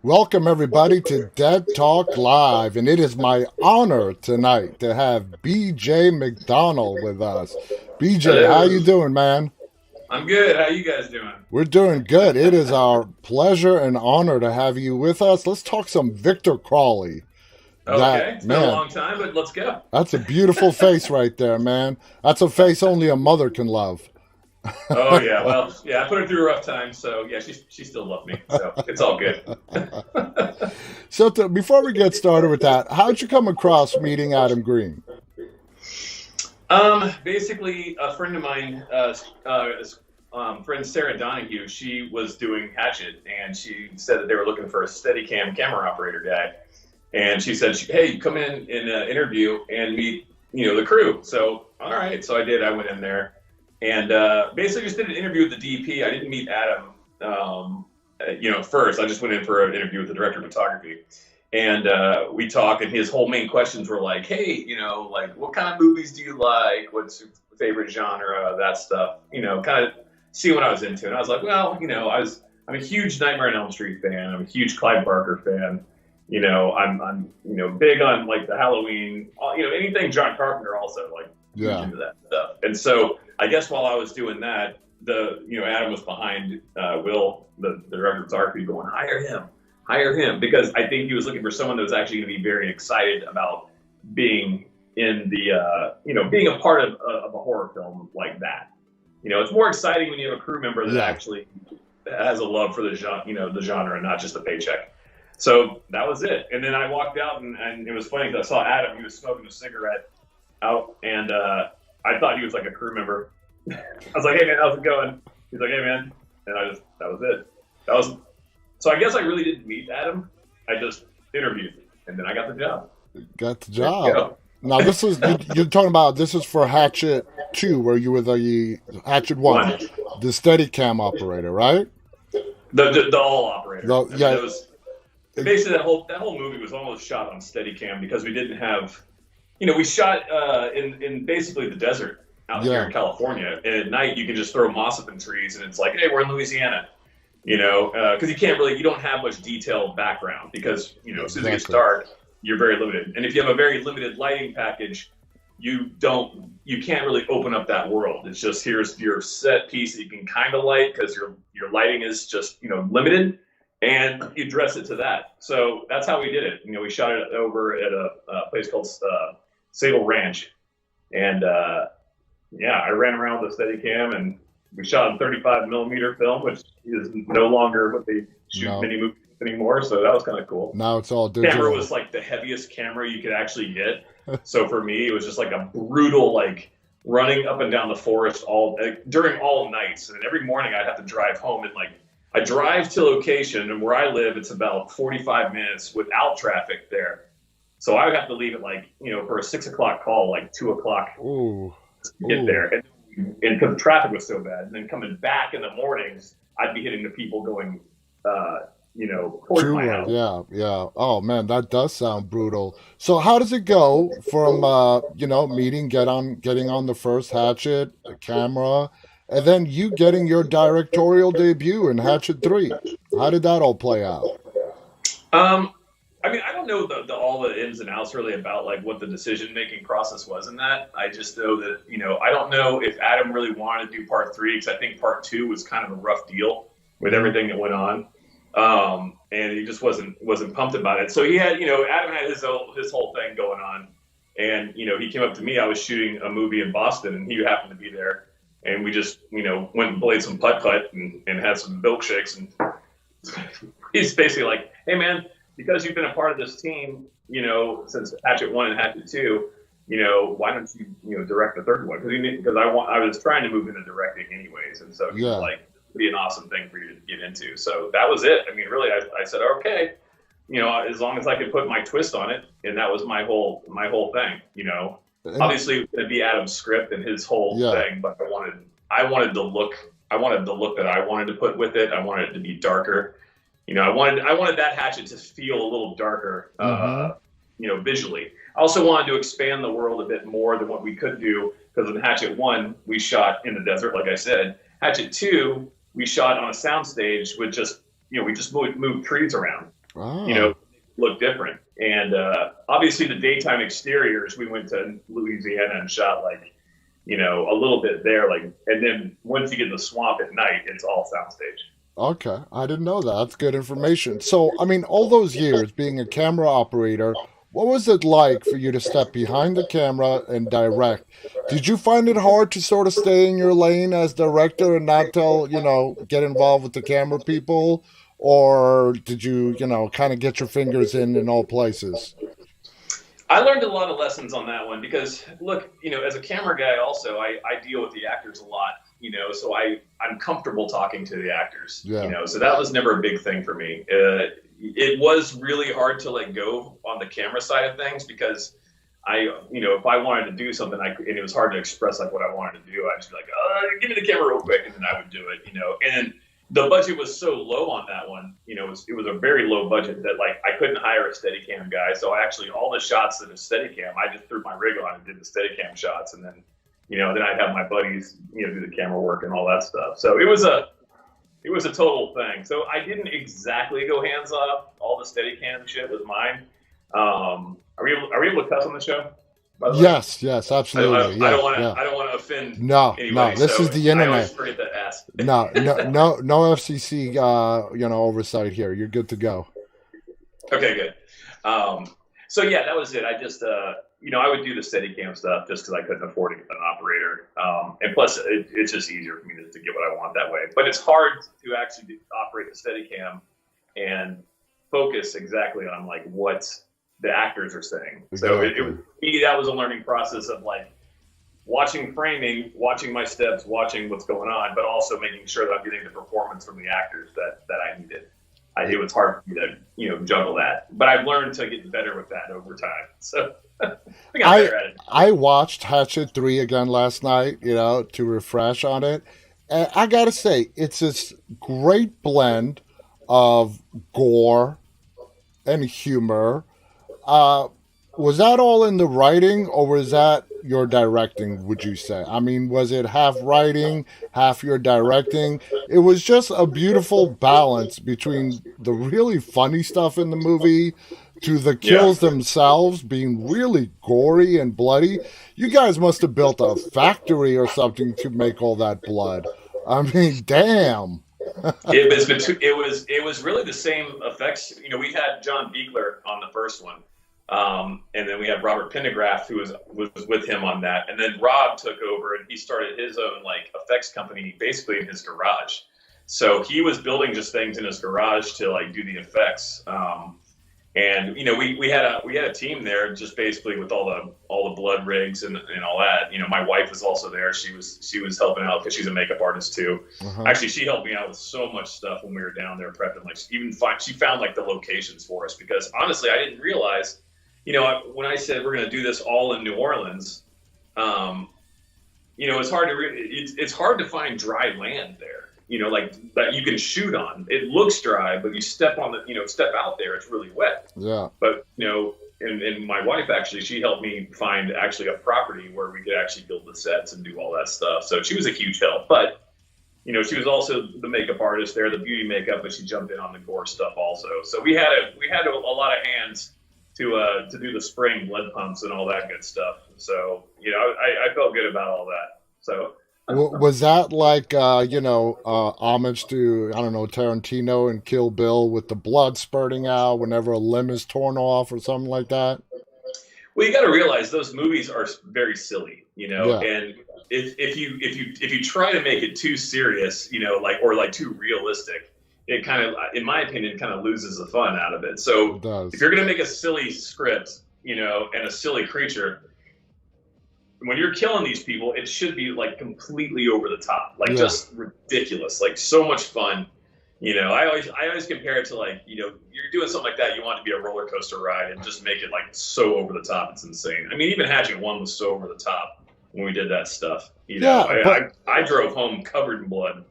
Welcome, everybody, to Dead Talk Live. And it is my honor tonight to have BJ McDonnell with us. BJ, how you Hello. doing, man? I'm good. How you guys doing? We're doing good. It is our pleasure and honor to have you with us. Let's talk some Victor Crawley. Okay. That, It's been a man, long time, but let's go. that's a beautiful face right there, man. That's a face only a mother can love. Oh yeah. Well, yeah. I put her through a rough time, so yeah, she still loved me, so it's all good. Before we get started with that, how'd you come across meeting Adam Green? Basically, a friend of mine, friend Sarah Donahue, she was doing Hatchet, and she said that they were looking for a Steadicam camera operator guy, and she said, "Hey, come in and interview and meet, the crew." So, all right. So I did. I went in there. And basically just did an interview with the DP. I didn't meet Adam, first. I just went in for an interview with the director of photography. And we talked, and his whole main questions were like, hey, like, what kind of movies do you like? What's your favorite genre? That stuff, kind of see what I was into. And I was like, well, I'm a huge Nightmare on Elm Street fan. I'm a huge Clive Barker fan. I'm big on, like, the Halloween, anything John Carpenter also, like, huge Yeah, into that stuff. And so I guess while I was doing that, Adam was behind Will, the director of photography, going, hire him, because I think he was looking for someone that was actually going to be very excited about being in being a part of a horror film like that. It's more exciting when you have a crew member that yeah. actually has a love for the genre, the genre, and not just the paycheck. So that was it. And then I walked out, and it was funny because I saw Adam. He was smoking a cigarette out, and I thought he was like a crew member. I was like, "Hey man, how's it going?" He's like, "Hey man," and that was it. So I guess I really didn't meet Adam. I just interviewed, and then I got the job. Got the There you job. go. Now you're talking about this is for Hatchet 2, where you were the Hatchet 1, One, the Steadicam operator, right? the all operator. I mean, Yeah, it was basically that whole movie was almost shot on Steadicam because we didn't have, we shot in basically the desert out here yeah, in California, and at night you can just throw moss up in trees, and it's like, hey, we're in Louisiana. Because you don't have much detailed background because, as soon as it gets exactly. dark, you're very limited. And if you have a very limited lighting package, you can't really open up that world. It's just, here's your set piece that you can kind of light because your lighting is just, limited, and you dress it to that. So that's how we did it. We shot it over at a place called Sable Ranch. And yeah, I ran around with a Steadicam, and we shot in 35 millimeter film, which is no longer what they shoot No, mini movies anymore. So that was kind of cool. now it's all Camera digital. was like the heaviest camera you could actually get. So for me, it was just like a brutal, like, running up and down the forest during all nights. And every morning I'd have to drive home, and, like, I drive to location, and where I live, it's about 45 minutes without traffic there. So I would have to leave at, like, for a 6 o'clock call, like 2 o'clock Ooh, to get ooh. there. And because the traffic was so bad, and then coming back in the mornings, I'd be hitting the people going, towards my True, house. yeah, yeah. Oh man, that does sound brutal. So how does it go from getting on the first Hatchet, the camera, and then you getting your directorial debut in Hatchet 3? How did that all play out? Um, I mean, I don't know all the ins and outs really about, like, what the decision making process was in that. I just know that, I don't know if Adam really wanted to do part three, because I think part two was kind of a rough deal with Hmm. everything that went on. And he just wasn't pumped about it. So he had, Adam had his whole thing going on, and he came up to me. I was shooting a movie in Boston, and he happened to be there, and we just went and played some putt putt and had some milkshakes, and he's basically like, hey man, because you've been a part of this team, since Hatchet 1 and Hatchet 2, why don't you, direct the third one? Because I was trying to move into directing anyways, and so he was Yeah. like, it'd be an awesome thing for you to get into. So that was it. I mean, really, I said, okay, as long as I could put my twist on it, and that was my whole thing. And Obviously, it was going to be Adam's script and his whole yeah. thing, but I wanted the look that I wanted to put with it. I wanted it to be darker. I wanted that Hatchet to feel a little darker, Mm-hmm. visually. I also wanted to expand the world a bit more than what we could do, because in Hatchet 1, we shot in the desert, like I said. Hatchet 2, we shot on a soundstage with just, we just moved trees around. Ah, look different. And obviously, the daytime exteriors, we went to Louisiana and shot a little bit there, and then once you get in the swamp at night, it's all soundstage. okay. I didn't know that. That's good information. So, I mean, all those years being a camera operator, what was it like for you to step behind the camera and direct? Did you find it hard to sort of stay in your lane as director and not get involved with the camera people? Or did you, kind of get your fingers in all places? I learned a lot of lessons on that one because, look, as a camera guy, also I deal with the actors a lot, so I'm comfortable talking to the actors, Yeah. So that was never a big thing for me. It was really hard to let go on the camera side of things because if I wanted to do something, and it was hard to express like what I wanted to do, I'd just be like, give me the camera real quick, and then I would do it, and the budget was so low on that one, it was a very low budget that I couldn't hire a Steadicam guy. So all the shots that are Steadicam, I just threw my rig on and did the Steadicam shots, and then then I'd have my buddies do the camera work and all that stuff. So it was a total thing. So I didn't exactly go hands off. All the Steadicam shit was mine. Are we able to cuss on the show? Yes, absolutely. I don't want to offend. No, anybody, this is the internet. I always forget to ask. No FCC, oversight here. You're good to go. Okay, good. So yeah, that was it. I just, I would do the Steadicam stuff just because I couldn't afford an operator, and plus it's just easier for me to get what I want that way. But it's hard to actually operate the Steadicam and focus exactly on what the actors are saying. Exactly. So for me, that was a learning process of watching framing, watching my steps, watching what's going on, but also making sure that I'm getting the performance from the actors that I needed. It was hard for me to juggle that, but I've learned to get better with that over time. So I got better at it. I watched Hatchet 3 again last night, to refresh on it. And I gotta say, it's this great blend of gore and humor. Was that all in the writing, or was that your directing, would you say? I mean, was it half writing, half your directing? It was just a beautiful balance between the really funny stuff in the movie to the kills themselves being really gory and bloody. You guys must have built a factory or something to make all that blood. I mean, damn. It was really the same effects. We had John Beekler on the first one. And then we had Robert Pendergraft, who was with him on that. And then Rob took over and he started his own effects company basically in his garage. So he was building just things in his garage to do the effects. And we had a team there just basically with all the blood rigs and all that. My wife was also there. She was helping out because she's a makeup artist too. Uh-huh. Actually, she helped me out with so much stuff when we were down there prepping. She found the locations for us because honestly, I didn't realize. When I said we're going to do this all in New Orleans, it's hard to find dry land there. That you can shoot on. It looks dry, but you step out there, it's really wet. Yeah. But and my wife actually, she helped me find actually a property where we could actually build the sets and do all that stuff. So she was a huge help. But she was also the makeup artist there, the beauty makeup, but she jumped in on the gore stuff also. So we had a lot of hands to do the spraying blood pumps and all that good stuff. So, I felt good about all that. So was that homage to, I don't know, Tarantino and Kill Bill with the blood spurting out whenever a limb is torn off or something like that? Well, you got to realize those movies are very silly, Yeah. And if you try to make it too serious, or too realistic, it kind of, in my opinion, kind of loses the fun out of it. So if you're going to make a silly script, and a silly creature, when you're killing these people, it should be completely over the top, just ridiculous, so much fun. I always compare it to you're doing something like that, you want it to be a roller coaster ride and just make it so over the top. It's insane. I mean, even Hatchet 1 was so over the top when we did that stuff. I drove home covered in blood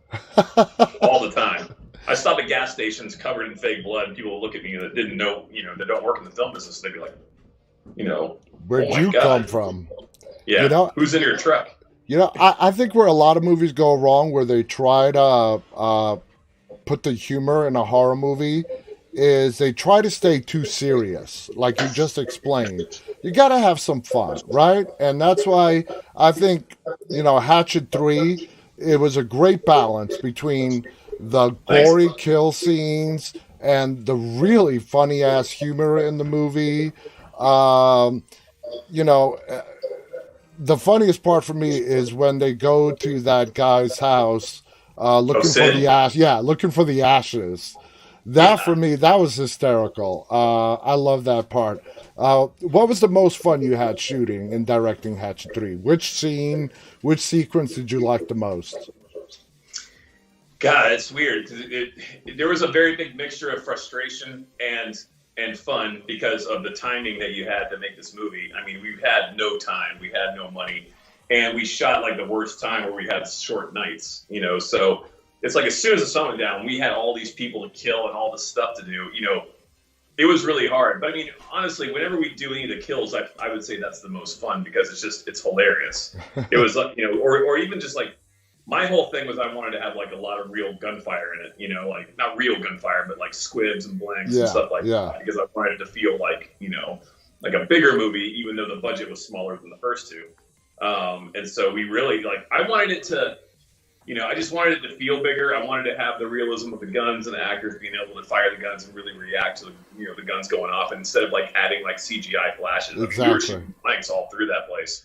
all the time. I stopped at gas stations covered in fake blood, and people would look at me that didn't know, that don't work in the film business. They'd be like, where'd you come from? Yeah, who's in your truck? I think where a lot of movies go wrong, where they try to put the humor in a horror movie, is they try to stay too serious, like you just explained. You got to have some fun, right? And that's why I think, Hatchet 3, it was a great balance between the Thanks. gory kill scenes and the really funny ass humor in the movie. Um, you know, the funniest part for me is when they go to that guy's house, Oh, looking for the Sid. ash. Yeah, looking for the ashes. That for Yeah. me, that was hysterical. I love that part. What was the most fun you had shooting and directing Hatchet 3? Which scene, which sequence did you like the most? God, it's weird because there was a very big mixture of frustration and fun because of the timing that you had to make this movie. I mean, we had no time, we had no money, and we shot like the worst time where we had short nights. So it's like as soon as the sun went down, we had all these people to kill and all this stuff to do. It was really hard. But I mean, honestly, whenever we do any of the kills, I would say that's the most fun because it's hilarious. It was like, or even just like my whole thing was I wanted to have like a lot of real gunfire in it, like not real gunfire, but like squibs and blanks and Yeah, stuff like yeah. that because I wanted it to feel like, like a bigger movie, even though the budget was smaller than the first two. And so we really like, I wanted it to, I just wanted it to feel bigger. I wanted to have the realism of the guns and the actors being able to fire the guns and really react to the guns going off instead of like adding like CGI flashes. I mean, we were Exactly. shooting blanks all through that place.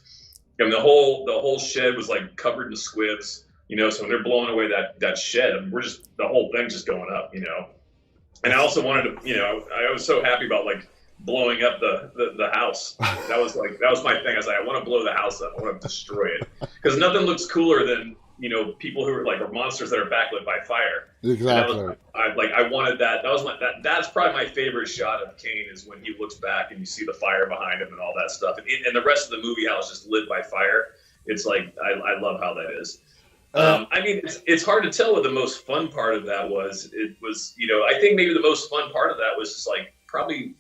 And the whole shed was like covered in squibs. So when they're blowing away that shed, I mean, the whole thing's just going up. And I also wanted to, I was so happy about like blowing up the house. That was my thing. I was like, I want to blow the house up. I want to destroy it because nothing looks cooler than people who are like are monsters that are backlit by fire. Exactly. I wanted that. That's probably my favorite shot of Kane is when he looks back and you see the fire behind him and all that stuff. And the rest of the movie, how it's just lit by fire. It's like I love how that is. And I mean, it's hard to tell what the most fun part of that was. It was, I think maybe the most fun part of that was just like probably,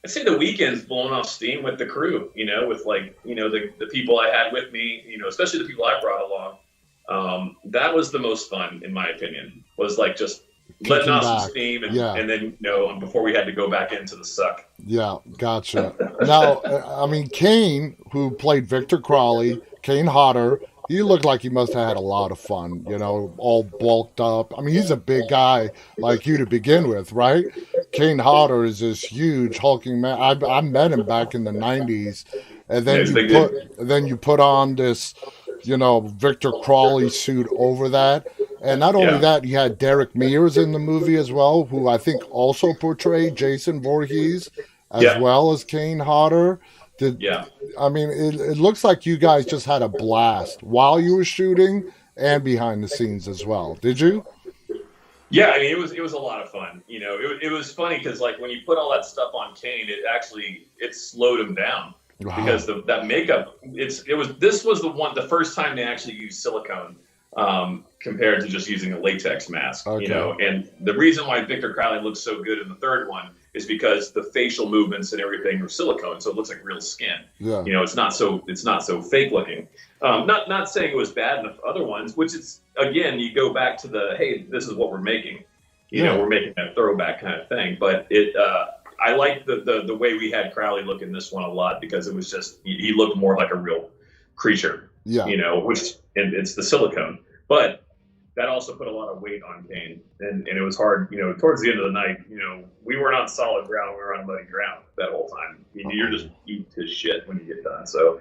I'd say the weekends blowing off steam with the crew, with like, the people I had with me, especially the people I brought along. That was the most fun, in my opinion, was like just letting kicking off some back. steam Yeah. and then, before we had to go back into the suck. Yeah, gotcha. Now, I mean, Kane, who played Victor Crowley, Kane Hodder, he looked like he must have had a lot of fun, all bulked up. I mean, he's a big guy like you to begin with, right? Kane Hodder is this huge hulking man. I met him back in the '90s, and Yeah, then it's a big dude. you put on this, Victor Crawley suit over that. And not only Yeah. that, you had Derek Mears in the movie as well, who I think also portrayed Jason Voorhees as Yeah. well as Kane Hodder. Did Yeah. I mean, it looks like you guys just had a blast while you were shooting and behind the scenes as well. Did you? Yeah, I mean, it was a lot of fun. It was funny because like when you put all that stuff on Kane, it slowed him down Wow. because that makeup. This was the first time they actually used silicone compared to just using a latex mask. Okay. And the reason why Victor Crowley looks so good in the third one is because the facial movements and everything are silicone, so it looks like real skin. Yeah. It's not so fake looking. Not saying it was bad in the other ones, which is again you go back to hey, this is what we're making. Yeah. We're making that throwback kind of thing. But I like the way we had Crowley look in this one a lot because it was just he looked more like a real creature. Yeah. And it's the silicone, but that also put a lot of weight on Kane, and it was hard. Towards the end of the night, we weren't on solid ground; we were on muddy ground that whole time. You're just eating his shit when you get done. So,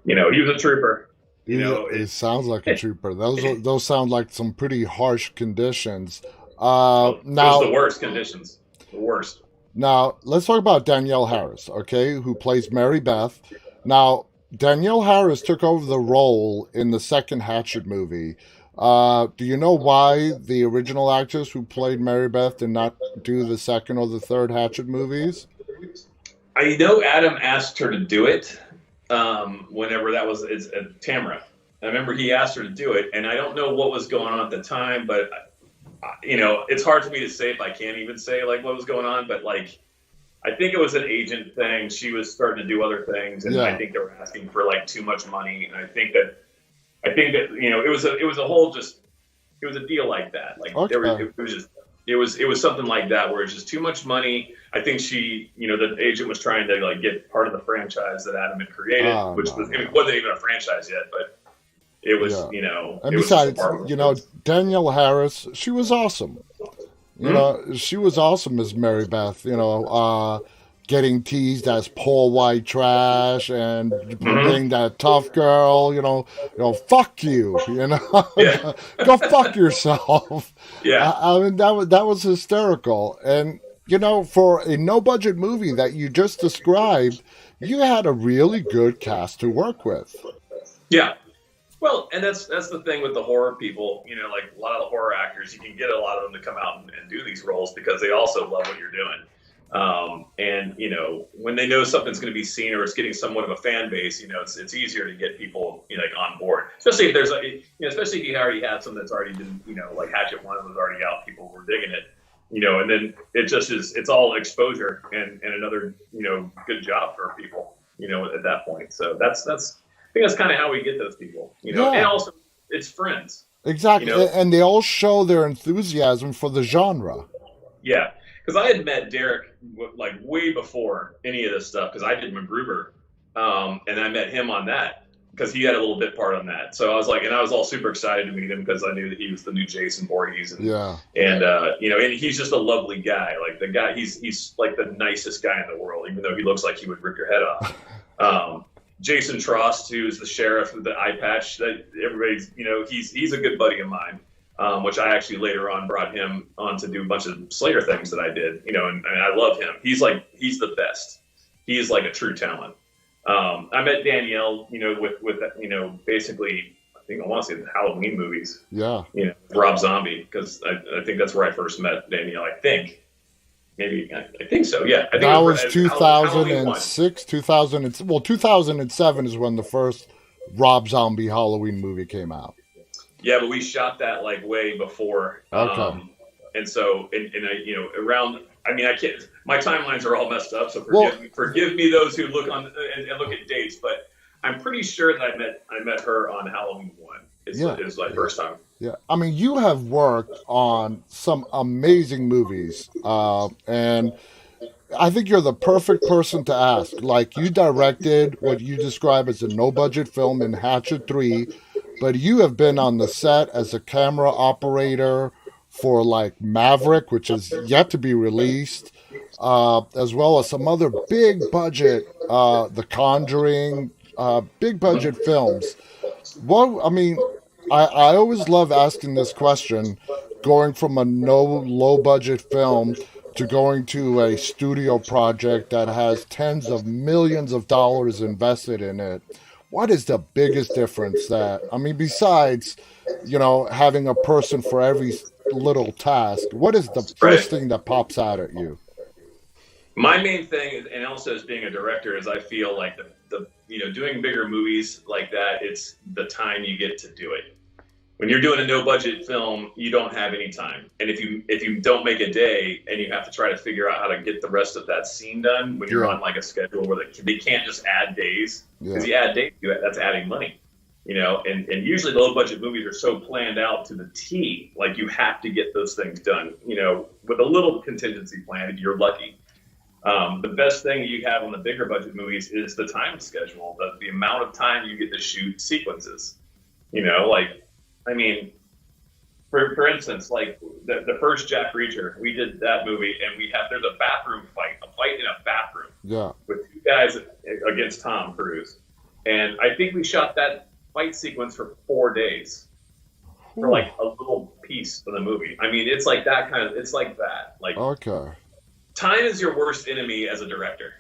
he was a trooper. It sounds like a trooper. Those sound like some pretty harsh conditions. It was the Now, worst conditions, the worst. Now, let's talk about Danielle Harris, okay, who plays Mary Beth. Now, Danielle Harris took over the role in the second Hatchet movie. Do you know why the original actress who played Mary Beth did not do the second or the third Hatchet movies? I know Adam asked her to do it whenever that was Tamara. I remember he asked her to do it, and I don't know what was going on at the time, but it's hard for me to say if I can't even say like what was going on, but like I think it was an agent thing. She was starting to do other things, and Yeah. I think they were asking for like too much money, and I think that it was a whole it was a deal like that. Like Okay. it was just it was something like that where it's just too much money. I think she, the agent was trying to like get part of the franchise that Adam had created, which wasn't even a franchise yet, but it was, And it besides, was Danielle Harris, she was awesome. She was awesome as Mary Beth. Getting teased as poor white trash and being that tough girl. Fuck you. Yeah. Go fuck yourself. Yeah. I mean, that was hysterical. And for a no budget movie that you just described, you had a really good cast to work with. Yeah. Well, and that's the thing with the horror people, like a lot of the horror actors, you can get a lot of them to come out and do these roles because they also love what you're doing. And when they know something's going to be seen or it's getting somewhat of a fan base, it's easier to get people on board. Especially if there's especially if you already have something that's already been, like Hatchet 1 was already out, people were digging it, and then it's all exposure and another good job for people, at that point. So that's I think that's kind of how we get those people, and also it's friends. Exactly, and they all show their enthusiasm for the genre. Yeah. Because I had met Derek like way before any of this stuff because I did MacGruber, and I met him on that because he had a little bit part on that. So I was all super excited to meet him because I knew that he was the new Jason Voorhees, and and he's just a lovely guy. Like the guy, he's like the nicest guy in the world, even though he looks like he would rip your head off. Jason Trost, who's the sheriff with the eye patch, that everybody's he's a good buddy of mine. Which I actually later on brought him on to do a bunch of Slayer things that I did, and I love him. He's the best. He is like a true talent. I met Danielle, with basically, I think I want to say the Halloween movies. Yeah. Rob Zombie, because I think that's where I first met Danielle. I think. Maybe, I think so, yeah. I think that was 2006, 2007 is when the first Rob Zombie Halloween movie came out. Yeah, but we shot that like way before. Okay. And so, around. I mean, I can't. My timelines are all messed up, so forgive me those who look on and look at dates. But I'm pretty sure that I met her on Halloween 1. It was my first time. Yeah, I mean, you have worked on some amazing movies, and I think you're the perfect person to ask. Like, you directed what you describe as a no-budget film in Hatchet 3. But you have been on the set as a camera operator for like Maverick, which is yet to be released, as well as some other big budget, The Conjuring, big budget films. I always love asking this question, going from a low budget film to going to a studio project that has tens of millions of dollars invested in it. What is the biggest difference besides, having a person for every little task, what is the first thing that pops out at you? My main thing, and also as being a director, is I feel like the doing bigger movies like that, it's the time you get to do it. When you're doing a no budget film, you don't have any time. And if you don't make a day and you have to try to figure out how to get the rest of that scene done when you're on like a schedule where they can't just add days, because you add days, that's adding money, and usually the low budget movies are so planned out to the T, like you have to get those things done, with a little contingency plan if you're lucky. The best thing you have on the bigger budget movies is the time schedule, the amount of time you get to shoot sequences, for instance, like the first Jack Reacher, we did that movie, and there's a fight in a bathroom with two guys against Tom Cruise. And I think we shot that fight sequence for 4 days for like a little piece of the movie. I mean, it's like that it's like that. Like, okay. Time is your worst enemy as a director.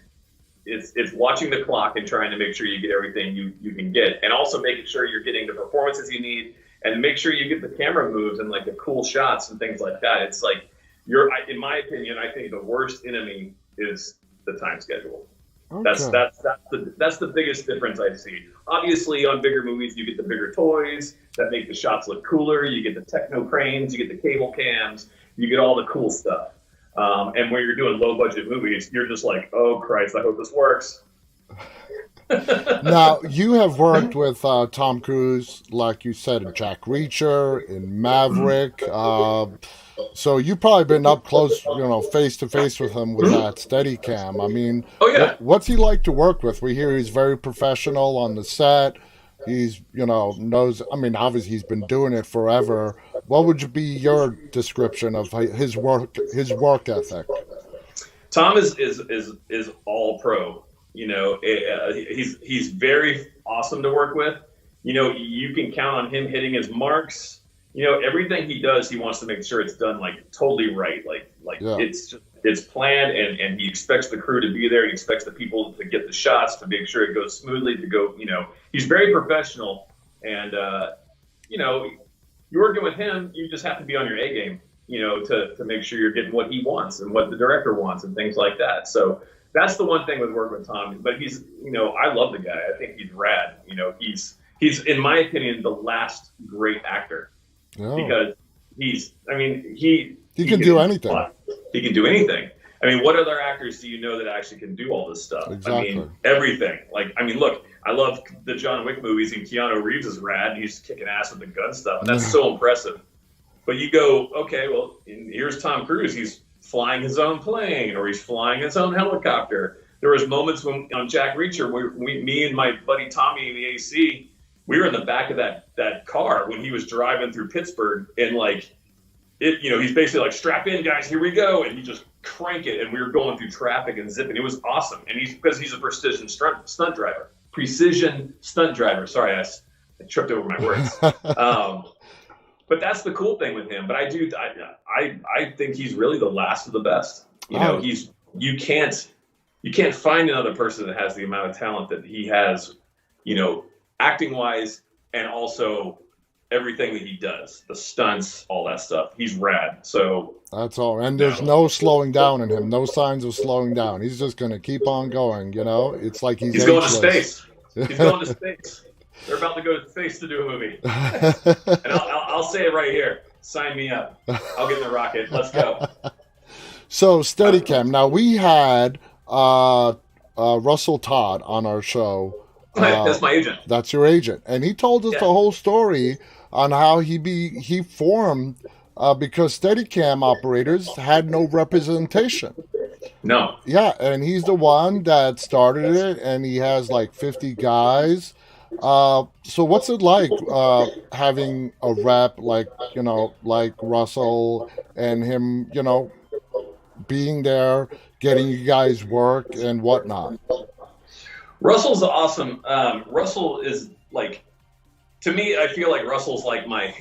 It's watching the clock and trying to make sure you get everything you can get, and also making sure you're getting the performances you need, and make sure you get the camera moves and like the cool shots and things like that. It's like in my opinion, I think the worst enemy is the time schedule. Okay. That's the biggest difference I see. Obviously, on bigger movies, you get the bigger toys that make the shots look cooler. You get the techno cranes, you get the cable cams, you get all the cool stuff. And when you're doing low budget movies, you're just like, oh Christ, I hope this works. Now, you have worked with Tom Cruise, like you said, in Jack Reacher, in Maverick. So you've probably been up close, face to face with him with that Steadicam. I mean, Oh yeah. what's he like to work with? We hear he's very professional on the set. He's, knows. I mean, obviously he's been doing it forever. What would be your description of his work ethic? Tom is all pro. He's very awesome to work with. You can count on him hitting his marks. Everything he does, he wants to make sure it's done like totally right. Like Yeah. it's planned, and he expects the crew to be there. He expects the people to get the shots to make sure it goes smoothly. He's very professional, and you're working with him. You just have to be on your A game. To make sure you're getting what he wants and what the director wants and things like that. So that's the one thing with working with Tom. But he's, I love the guy. I think he's rad. He's in my opinion the last great actor because he can do anything. He can do anything. I mean, what other actors do you know that actually can do all this stuff? Exactly. I mean, everything. Look, I love the John Wick movies, and Keanu Reeves is rad. And he's kicking ass with the gun stuff, and that's so impressive. But you go, okay, well, here's Tom Cruise. He's flying his own plane, or he's flying his own helicopter. There was moments when on Jack Reacher, me and my buddy Tommy in the AC, we were in the back of that car when he was driving through Pittsburgh, and he's basically like, strap in, guys, here we go, and he just crank it, and we were going through traffic and zipping. It was awesome, and because he's a precision stunt driver. Sorry, I tripped over my words. But that's the cool thing with him. But I think he's really the last of the best. You can't find another person that has the amount of talent that he has, acting wise, and also everything that he does, the stunts, all that stuff. He's rad. So that's all. And there's no slowing down in him. No signs of slowing down. He's just going to keep on going. It's like he's going to space. He's going to space. They're about to go to space to do a movie. And I'll say it right here. Sign me up. I'll get in the rocket. Let's go. So, Steadicam. Now, we had Russell Todd on our show. That's my agent. That's your agent. And he told us the whole story on how he formed because Steadicam operators had no representation. No. Yeah, and he's the one that started it, and he has like 50 guys. So what's it like having a rep like Russell and him, being there, getting you guys work and whatnot? Russell's awesome. Russell is like, to me, I feel like Russell's like my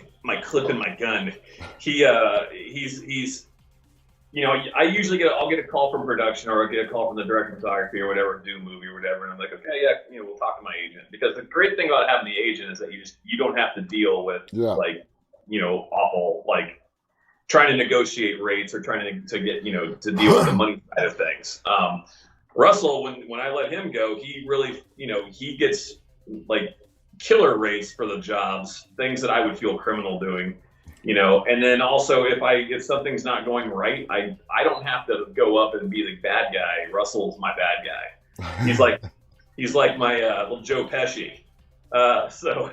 clip in my gun. He's I usually I'll get a call from production, or I'll get a call from the director of photography or whatever, do a movie or whatever, and I'm like, okay, yeah, we'll talk to my agent. Because the great thing about having the agent is that you don't have to deal with awful trying to negotiate rates or trying to get to deal with the money side of things. Russell, when I let him go, he really he gets killer rates for the jobs, things that I would feel criminal doing. And then also if something's not going right, I don't have to go up and be the bad guy. Russell's my bad guy. He's like my little Joe Pesci. So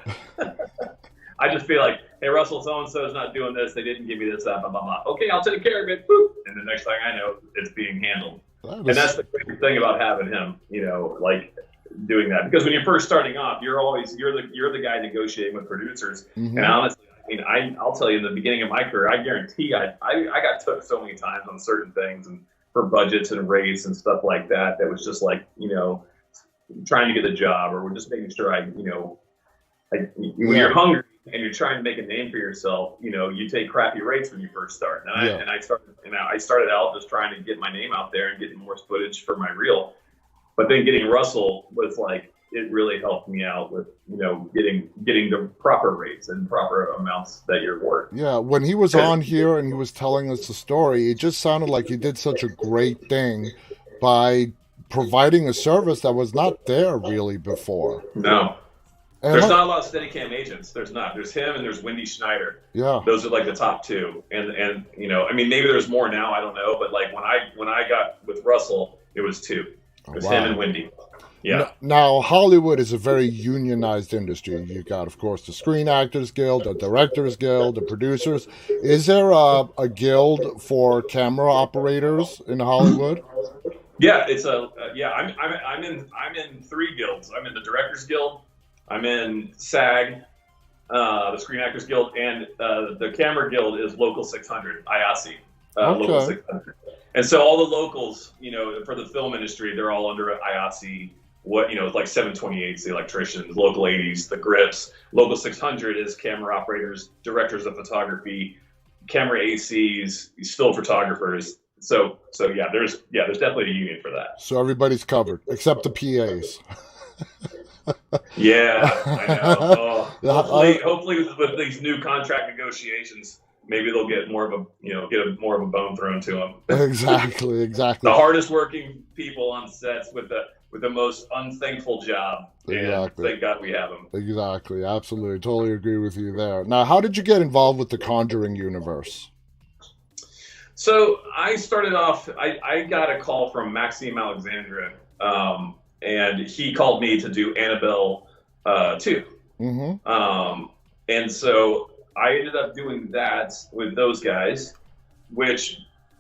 I just feel like, hey, Russell, so-and-so is not doing this. They didn't give me this, blah, blah, blah. Okay, I'll take care of it. Boop. And the next thing I know, it's being handled. And that's the great thing about having him, doing that. Because when you're first starting off, you're the guy negotiating with producers. Mm-hmm. And honestly, I'll tell you, in the beginning of my career, I guarantee I got took so many times on certain things and for budgets and rates and stuff like that. That was just trying to get the job, or just making sure when you're hungry and you're trying to make a name for yourself, you take crappy rates when you first start. And I started out just trying to get my name out there and getting more footage for my reel. But then getting Russell was it really helped me out with, getting the proper rates and proper amounts that you're worth. Yeah, when he was on here and he was telling us the story, it just sounded like he did such a great thing by providing a service that was not there really before. No. And there's not a lot of Steadicam agents. There's not. There's him and there's Wendy Schneider. Yeah. Those are the top two. And maybe there's more now, I don't know, but when I got with Russell, it was two. It was him and Wendy. Yeah. Now, Hollywood is a very unionized industry. You got, of course, the Screen Actors Guild, the Directors Guild, the producers. Is there a guild for camera operators in Hollywood? Yeah, it's a yeah. I'm in three guilds. I'm in the Directors Guild. I'm in SAG, the Screen Actors Guild, and the Camera Guild is Local 600, IASI, Local Okay. 600. And so all the locals, for the film industry, they're all under IASI. It's like 728's the electricians, Local 80s, the grips. Local 600 is camera operators, directors of photography, camera ACs, still photographers. So yeah, there's definitely a union for that. So everybody's covered except the PAs. Yeah, I know. Oh, Yeah, hopefully with these new contract negotiations, maybe they'll get more of a bone thrown to them. exactly. The hardest working people on sets with the most unthankful job. Exactly. And thank God we have them. Exactly. Absolutely. Totally agree with you there. Now, how did you get involved with the Conjuring universe? So I started off. I got a call from Maxime Alexandra, and he called me to do Annabelle 2. Mm-hmm. And so I ended up doing that with those guys, which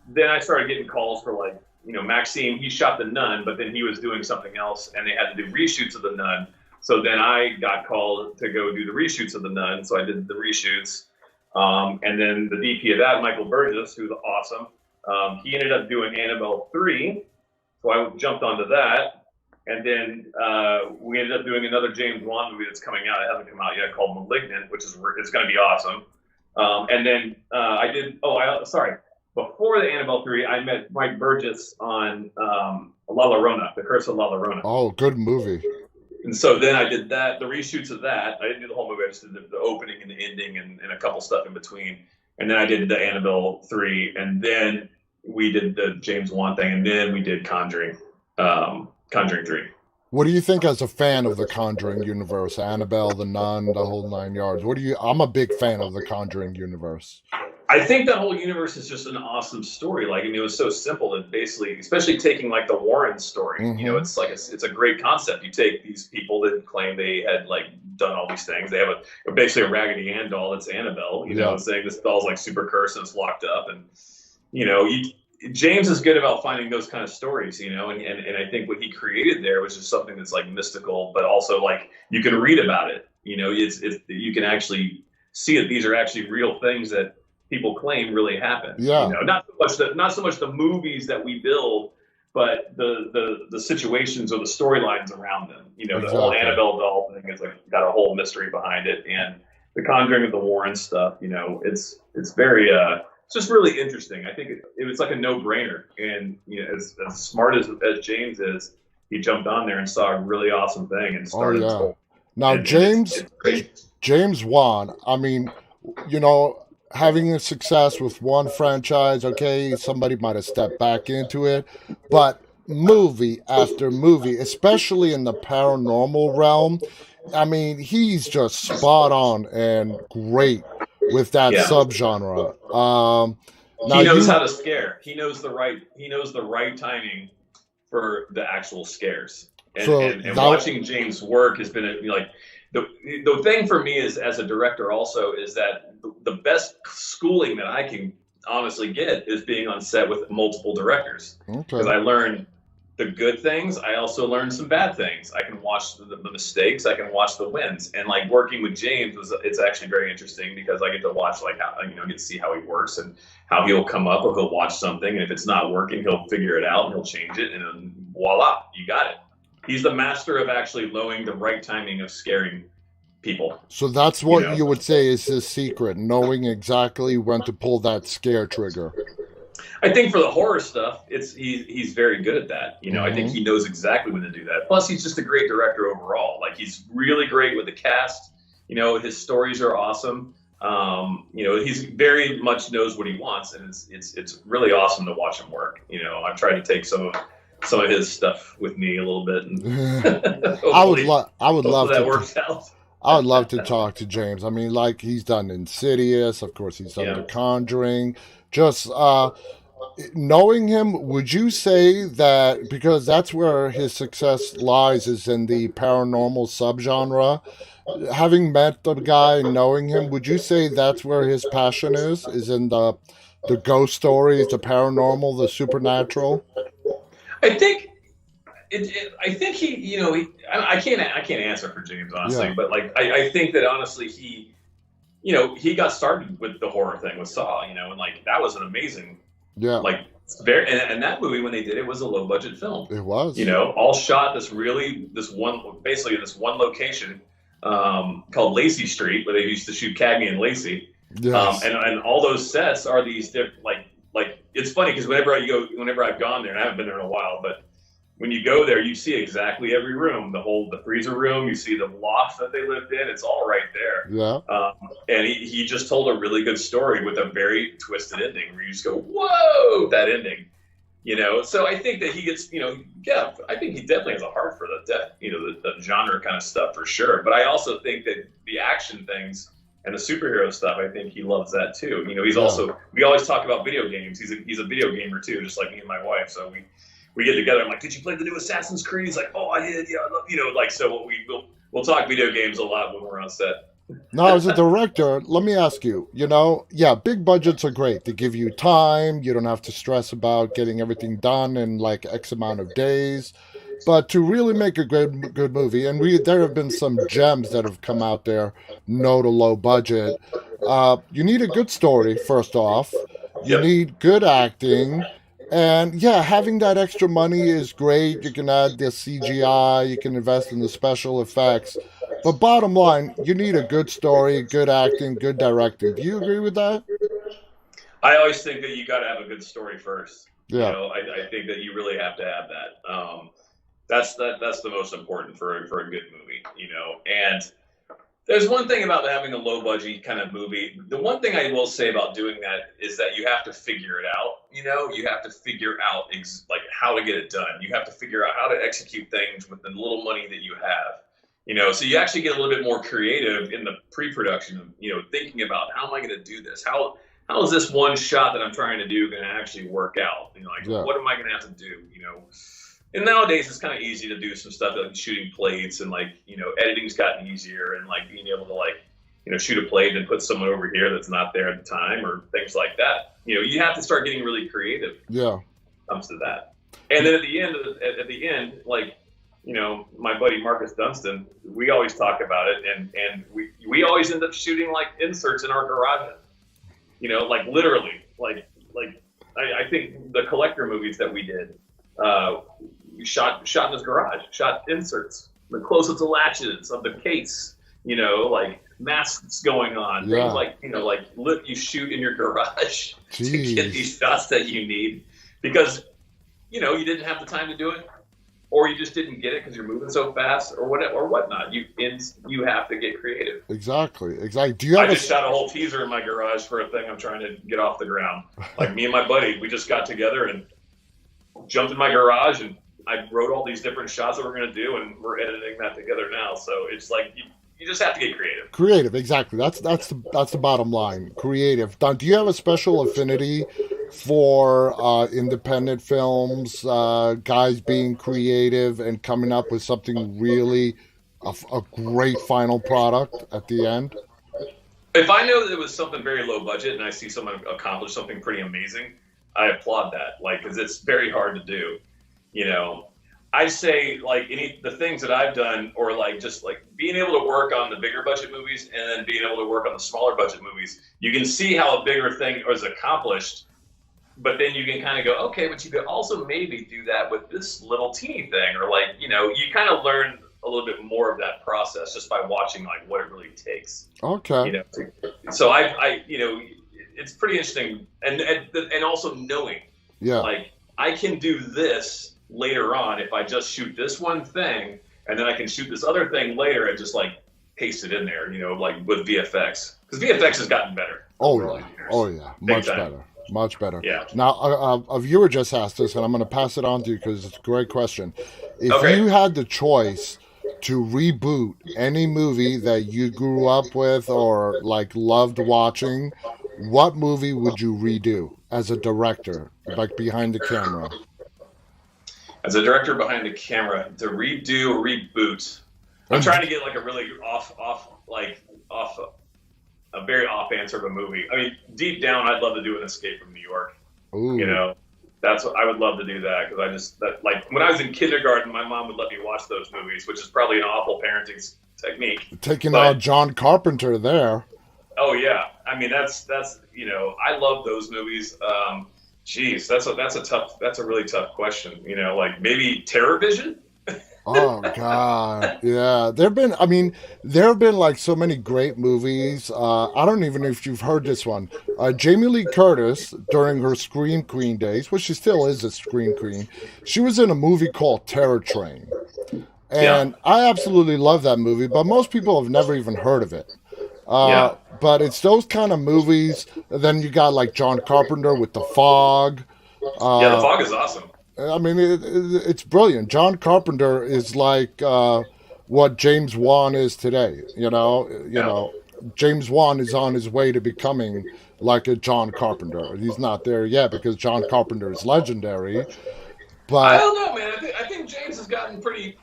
then I started getting calls for Maxime, he shot The Nun, but then he was doing something else and they had to do reshoots of The Nun. So then I got called to go do the reshoots of The Nun. So I did the reshoots. And then the DP of that, Michael Burgess, who's awesome, he ended up doing Annabelle 3. So I jumped onto that. And then we ended up doing another James Wan movie that's coming out. It hasn't come out yet, called *Malignant*, which is going to be awesome. And then I did. Before the Annabelle 3, I met Mike Burgess on La Llorona, The Curse of La Llorona. Oh, good movie. And so then I did that, the reshoots of that. I didn't do the whole movie. I just did the opening and the ending and a couple stuff in between. And then I did the Annabelle 3, and then we did the James Wan thing, and then we did Conjuring 3. What do you think as a fan of the Conjuring universe? Annabelle, The Nun, the whole nine yards. I'm a big fan of the Conjuring universe. I think that whole universe is just an awesome story. It was so simple that basically, especially taking the Warren story, Mm-hmm. It's a great concept. You take these people that claim they had done all these things. They have basically a Raggedy Ann doll that's Annabelle, saying this doll's super cursed and it's locked up. And, James is good about finding those kind of stories, and I think what he created there was just something that's mystical, but also you can read about it. You can actually see that these are actually real things that people claim really happened. Yeah. Not so much the movies that we build, but the situations or the storylines around them. Exactly. The whole Annabelle doll thing is got a whole mystery behind it, and the Conjuring of the Warren stuff. It's very it's just really interesting. I think it was a no-brainer, and as smart as James is, he jumped on there and saw a really awesome thing and started. Oh, yeah. Now, James Wan, I mean, having a success with one franchise, okay, somebody might have stepped back into it, but movie after movie, especially in the paranormal realm, I mean, he's just spot on and great with that subgenre. He knows how to scare. He knows the right timing for the actual scares. And watching James work has been the thing for me is, as a director also, is that the best schooling that I can honestly get is being on set with multiple directors. Because I learn the good things. I also learn some bad things. I can watch the mistakes. I can watch the wins. And working with James it's actually very interesting because I get to watch how get to see how he works and how he'll come up, or he'll watch something, and if it's not working, he'll figure it out and he'll change it, and then voila, you got it. He's the master of actually knowing the right timing of scaring people. So that's what you would say is his secret, knowing exactly when to pull that scare trigger. I think for the horror stuff, he's very good at that. Mm-hmm. I think he knows exactly when to do that. Plus, he's just a great director overall. He's really great with the cast. His stories are awesome. He's very much knows what he wants, and it's really awesome to watch him work. I've tried to take some of his stuff with me a little bit, and I would love that works out. I would love to talk to James. I mean, he's done Insidious, of course, he's done The Conjuring. Just knowing him, would you say that, because that's where his success lies, is in the paranormal subgenre? Having met the guy and knowing him, would you say that's where his passion is in the ghost stories, the paranormal, the supernatural? I think I think he, I can't answer for James honestly, Yeah, but like I think that honestly he got started with the horror thing with Saw, and like that was an amazing, yeah, like very, and that movie when they did it was a low budget film, it was. all shot basically this one location, called Lacey Street where they used to shoot Cagney and Lacey, Yes, and all those sets are these different, like it's funny because whenever I've gone there, and I haven't been there in a while, but when you go there, you see exactly every room, the freezer room, you see the loft that they lived in. It's all right there. yeah, And he just told a really good story with a very twisted ending where you just go, whoa, that ending. So I think that he gets, yeah, I think he definitely has a heart for the genre kind of stuff for sure. But I also think that the action things and the superhero stuff, I think he loves that too. yeah. We always talk about video games. He's a video gamer too, just like me and my wife. So we get together. I'm like, did you play the new Assassin's Creed? He's like, oh, I did. Yeah, I love, like, so we'll talk video games a lot when we're on set. Now, as a director, let me ask you, yeah, big budgets are great. They give you time. You don't have to stress about getting everything done in like X amount of days. But to really make a good movie, and there have been some gems that have come out there, no to low budget. You need a good story, first off. You Yep. need good acting. And yeah, having that extra money is great. You can add the CGI, you can invest in the special effects. But bottom line, you need a good story, good acting, good directing. Do you agree with that? I always think that you got to have a good story first. Yeah, I think that you really have to have that. That's the most important for a good movie. And there's one thing about having a low budget kind of movie. The one thing I will say about doing that is that you have to figure it out. You have to figure out like how to get it done. You have to figure out how to execute things with the little money that you have. So you actually get a little bit more creative in the pre-production of, thinking about how am I going to do this? How is this one shot that I'm trying to do going to actually work out? Like yeah, what am I going to have to do? And nowadays it's kind of easy to do some stuff like shooting plates and like, editing's gotten easier and like being able to like, shoot a plate and put someone over here that's not there at the time or things like that. You have to start getting really creative yeah, when it comes to that. And then at the end, like, my buddy Marcus Dunstan, we always talk about it, and we always end up shooting like inserts in our garages. Like literally, like I think the collector movies that we did, we shot in his garage, shot inserts, the close-ups of latches of the case, like masks going on, yeah. things like you shoot in your garage to get Jeez. these shots that you need because you didn't have the time to do it or you just didn't get it because you're moving so fast, or whatnot. You have to get creative. Exactly, exactly. Do you I have just shot a whole teaser in my garage for a thing I'm trying to get off the ground. Like me and my buddy, we just got together and jumped in my garage, and I wrote all these different shots that we're going to do, and we're editing that together now. So it's like you just have to get creative. creative? Exactly. That's the bottom line. Creative. Don, do you have a special affinity for independent films, guys being creative and coming up with something really a great final product at the end? If I know that it was something very low budget and I see someone accomplish something pretty amazing, I applaud that. Like, because it's very hard to do. I say like the things that I've done, or like just like being able to work on the bigger budget movies and then being able to work on the smaller budget movies. You can see how a bigger thing is accomplished, but then you can kind of go, okay, but you could also maybe do that with this little teeny thing, or like you kind of learn a little bit more of that process just by watching like what it really takes. Okay. So I it's pretty interesting, and also knowing Yeah. like I can do this later on if I just shoot this one thing, and then I can shoot this other thing later and just like paste it in there, like with VFX, because VFX has gotten better. Oh over all yeah. the years. Oh yeah. Big Much time. better. Much better. Yeah. Now, a viewer just asked this, and I'm going to pass it on to you because it's a great question. If Okay. you had the choice to reboot any movie that you grew up with or like loved watching, what movie would you redo as a director, like behind the camera? As a director behind the camera, to redo or reboot, I'm And trying to get like a really off a very off answer of a movie. I mean, deep down, I'd love to do an Escape from New York. You ooh, know, that's what I would love to do that because like when I was in kindergarten, my mom would let me watch those movies, which is probably an awful parenting technique. taking out But John Carpenter there. oh yeah, I mean that's I love those movies. Geez, that's a really tough question. Like maybe Terror Vision. Oh God, yeah. There have been like so many great movies. I don't even know if you've heard this one. Jamie Lee Curtis, during her Scream Queen days, which she still is a Scream Queen, she was in a movie called Terror Train, Yeah, and I absolutely love that movie. But most people have never even heard of it. yeah, But it's those kind of movies. Then you got like John Carpenter with The Fog. yeah. The Uh, Fog is awesome. it's brilliant. John Carpenter is like what James Wan is today. Yeah. James Wan is on his way to becoming like a John Carpenter. He's not there yet because John Carpenter is legendary. I But don't know, man. I think James has gotten pretty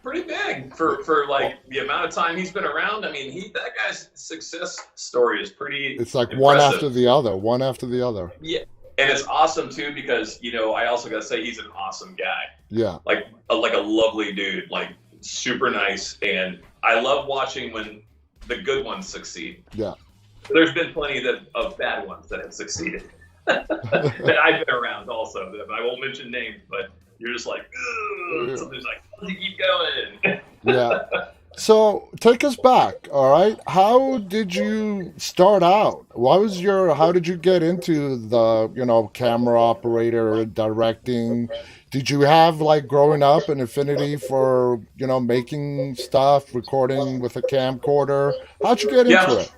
big for like the amount of time he's been around. I mean, that guy's success story is pretty it's like one impressive. after the other, one after the other. Yeah, and it's awesome too because I also gotta say he's an awesome guy, Yeah, like a lovely dude, like super nice, and I love watching when the good ones succeed. yeah. There's been plenty of bad ones that have succeeded that I've been around also. That I won't mention names, but you're just like, ugh, something's like, let's keep going. Yeah. So take us back, all right? How did you start out? How did you get into the, camera operator, directing? Did you have like growing up an affinity for, making stuff, recording with a camcorder? How'd you get into Yeah. it?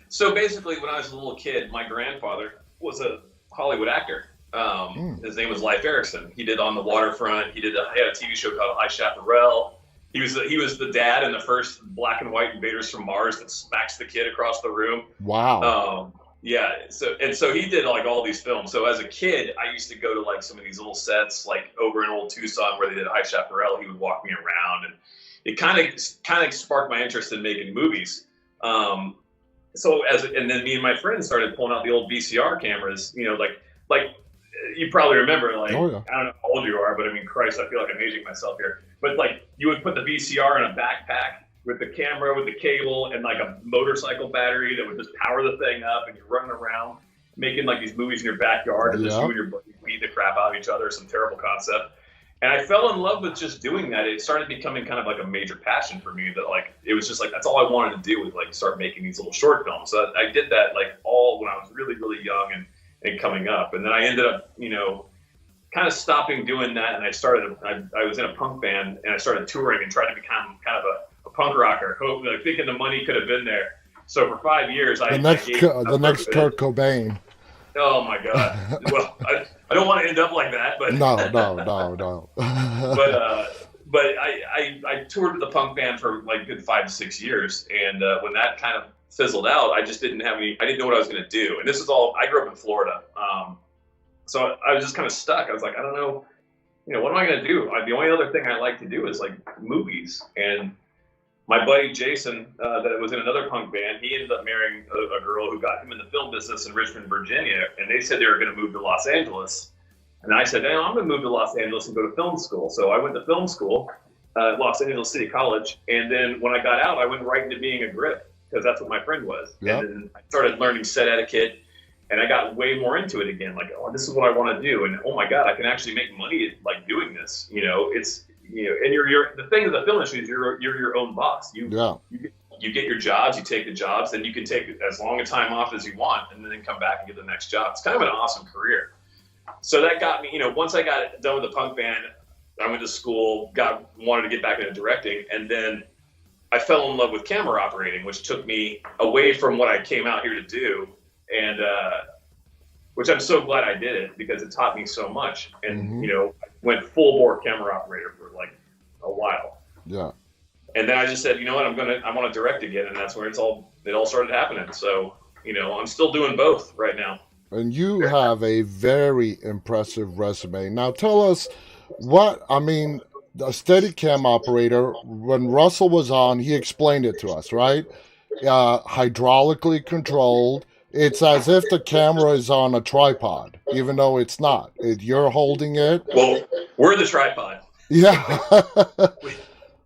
So basically, when I was a little kid, my grandfather was a Hollywood actor. Mm, His name was Leif Erikson. He did On the Waterfront. He had a TV show called High Chaparral. He was the dad in the first black and white Invaders from Mars that smacks the kid across the room. wow. Yeah. So he did like all these films. So as a kid, I used to go to like some of these little sets, like over in old Tucson where they did High Chaparral. He would walk me around, and it kind of sparked my interest in making movies. And then me and my friends started pulling out the old VCR cameras. Like you probably remember, like Oh, yeah. I don't know how old you are, but I mean, Christ, I feel like I'm aging myself here. But like you would put the VCR in a backpack with the camera, with the cable, and like a motorcycle battery that would just power the thing up, and you're running around making like these movies in your backyard, and just you Yeah. and your buddies beat the crap out of each other. Some terrible concept. And I fell in love with just doing that. It started becoming kind of like a major passion for me. That like it was just like that's all I wanted to do was like start making these little short films. So I did that like all when I was really really young and coming up. And then I ended up kind of stopping doing that. And I was in a punk band and I started touring and tried to become kind of a punk rocker, thinking the money could have been there. So for 5 years The I next, gave the up for a next bit. Kurt Cobain. Oh my god. Well, I don't want to end up like that, but No, no, no, no. but I toured with the punk band for like a good 5 to 6 years, and when that kind of fizzled out, I just didn't have any. I didn't know what I was going to do, and this is all. I grew up in Florida, so I was just kind of stuck. I was like, I don't know, what am I going to do? The only other thing I like to do is like movies, and my buddy Jason, that was in another punk band, he ended up marrying a girl who got him in the film business in Richmond, Virginia, and they said they were going to move to Los Angeles. And I said, I'm going to move to Los Angeles and go to film school. So I went to film school at Los Angeles City College. And then when I got out, I went right into being a grip because that's what my friend was. Yep. And then I started learning set etiquette, and I got way more into it again. Like, this is what I want to do. And oh my God, I can actually make money like doing this. And you're the thing of the film industry is you're your own boss. Yeah. You get your jobs, you take the jobs, then you can take as long a time off as you want, and then come back and get the next job. It's kind of an awesome career. So that got me, once I got done with the punk band, I went to school, wanted to get back into directing, and then I fell in love with camera operating, which took me away from what I came out here to do, and which I'm so glad I did it because it taught me so much. And Hmm. I went full bore camera operator for like a while. Yeah. And then I just said, you know what, I want to direct again, and that's where it all started happening. So I'm still doing both right now. And you have a very impressive resume. Now tell us I mean, the Steadicam operator, when Russell was on, he explained it to us, right? Hydraulically controlled. It's as if the camera is on a tripod, even though it's not. You're holding it. Well, we're the tripod. Yeah.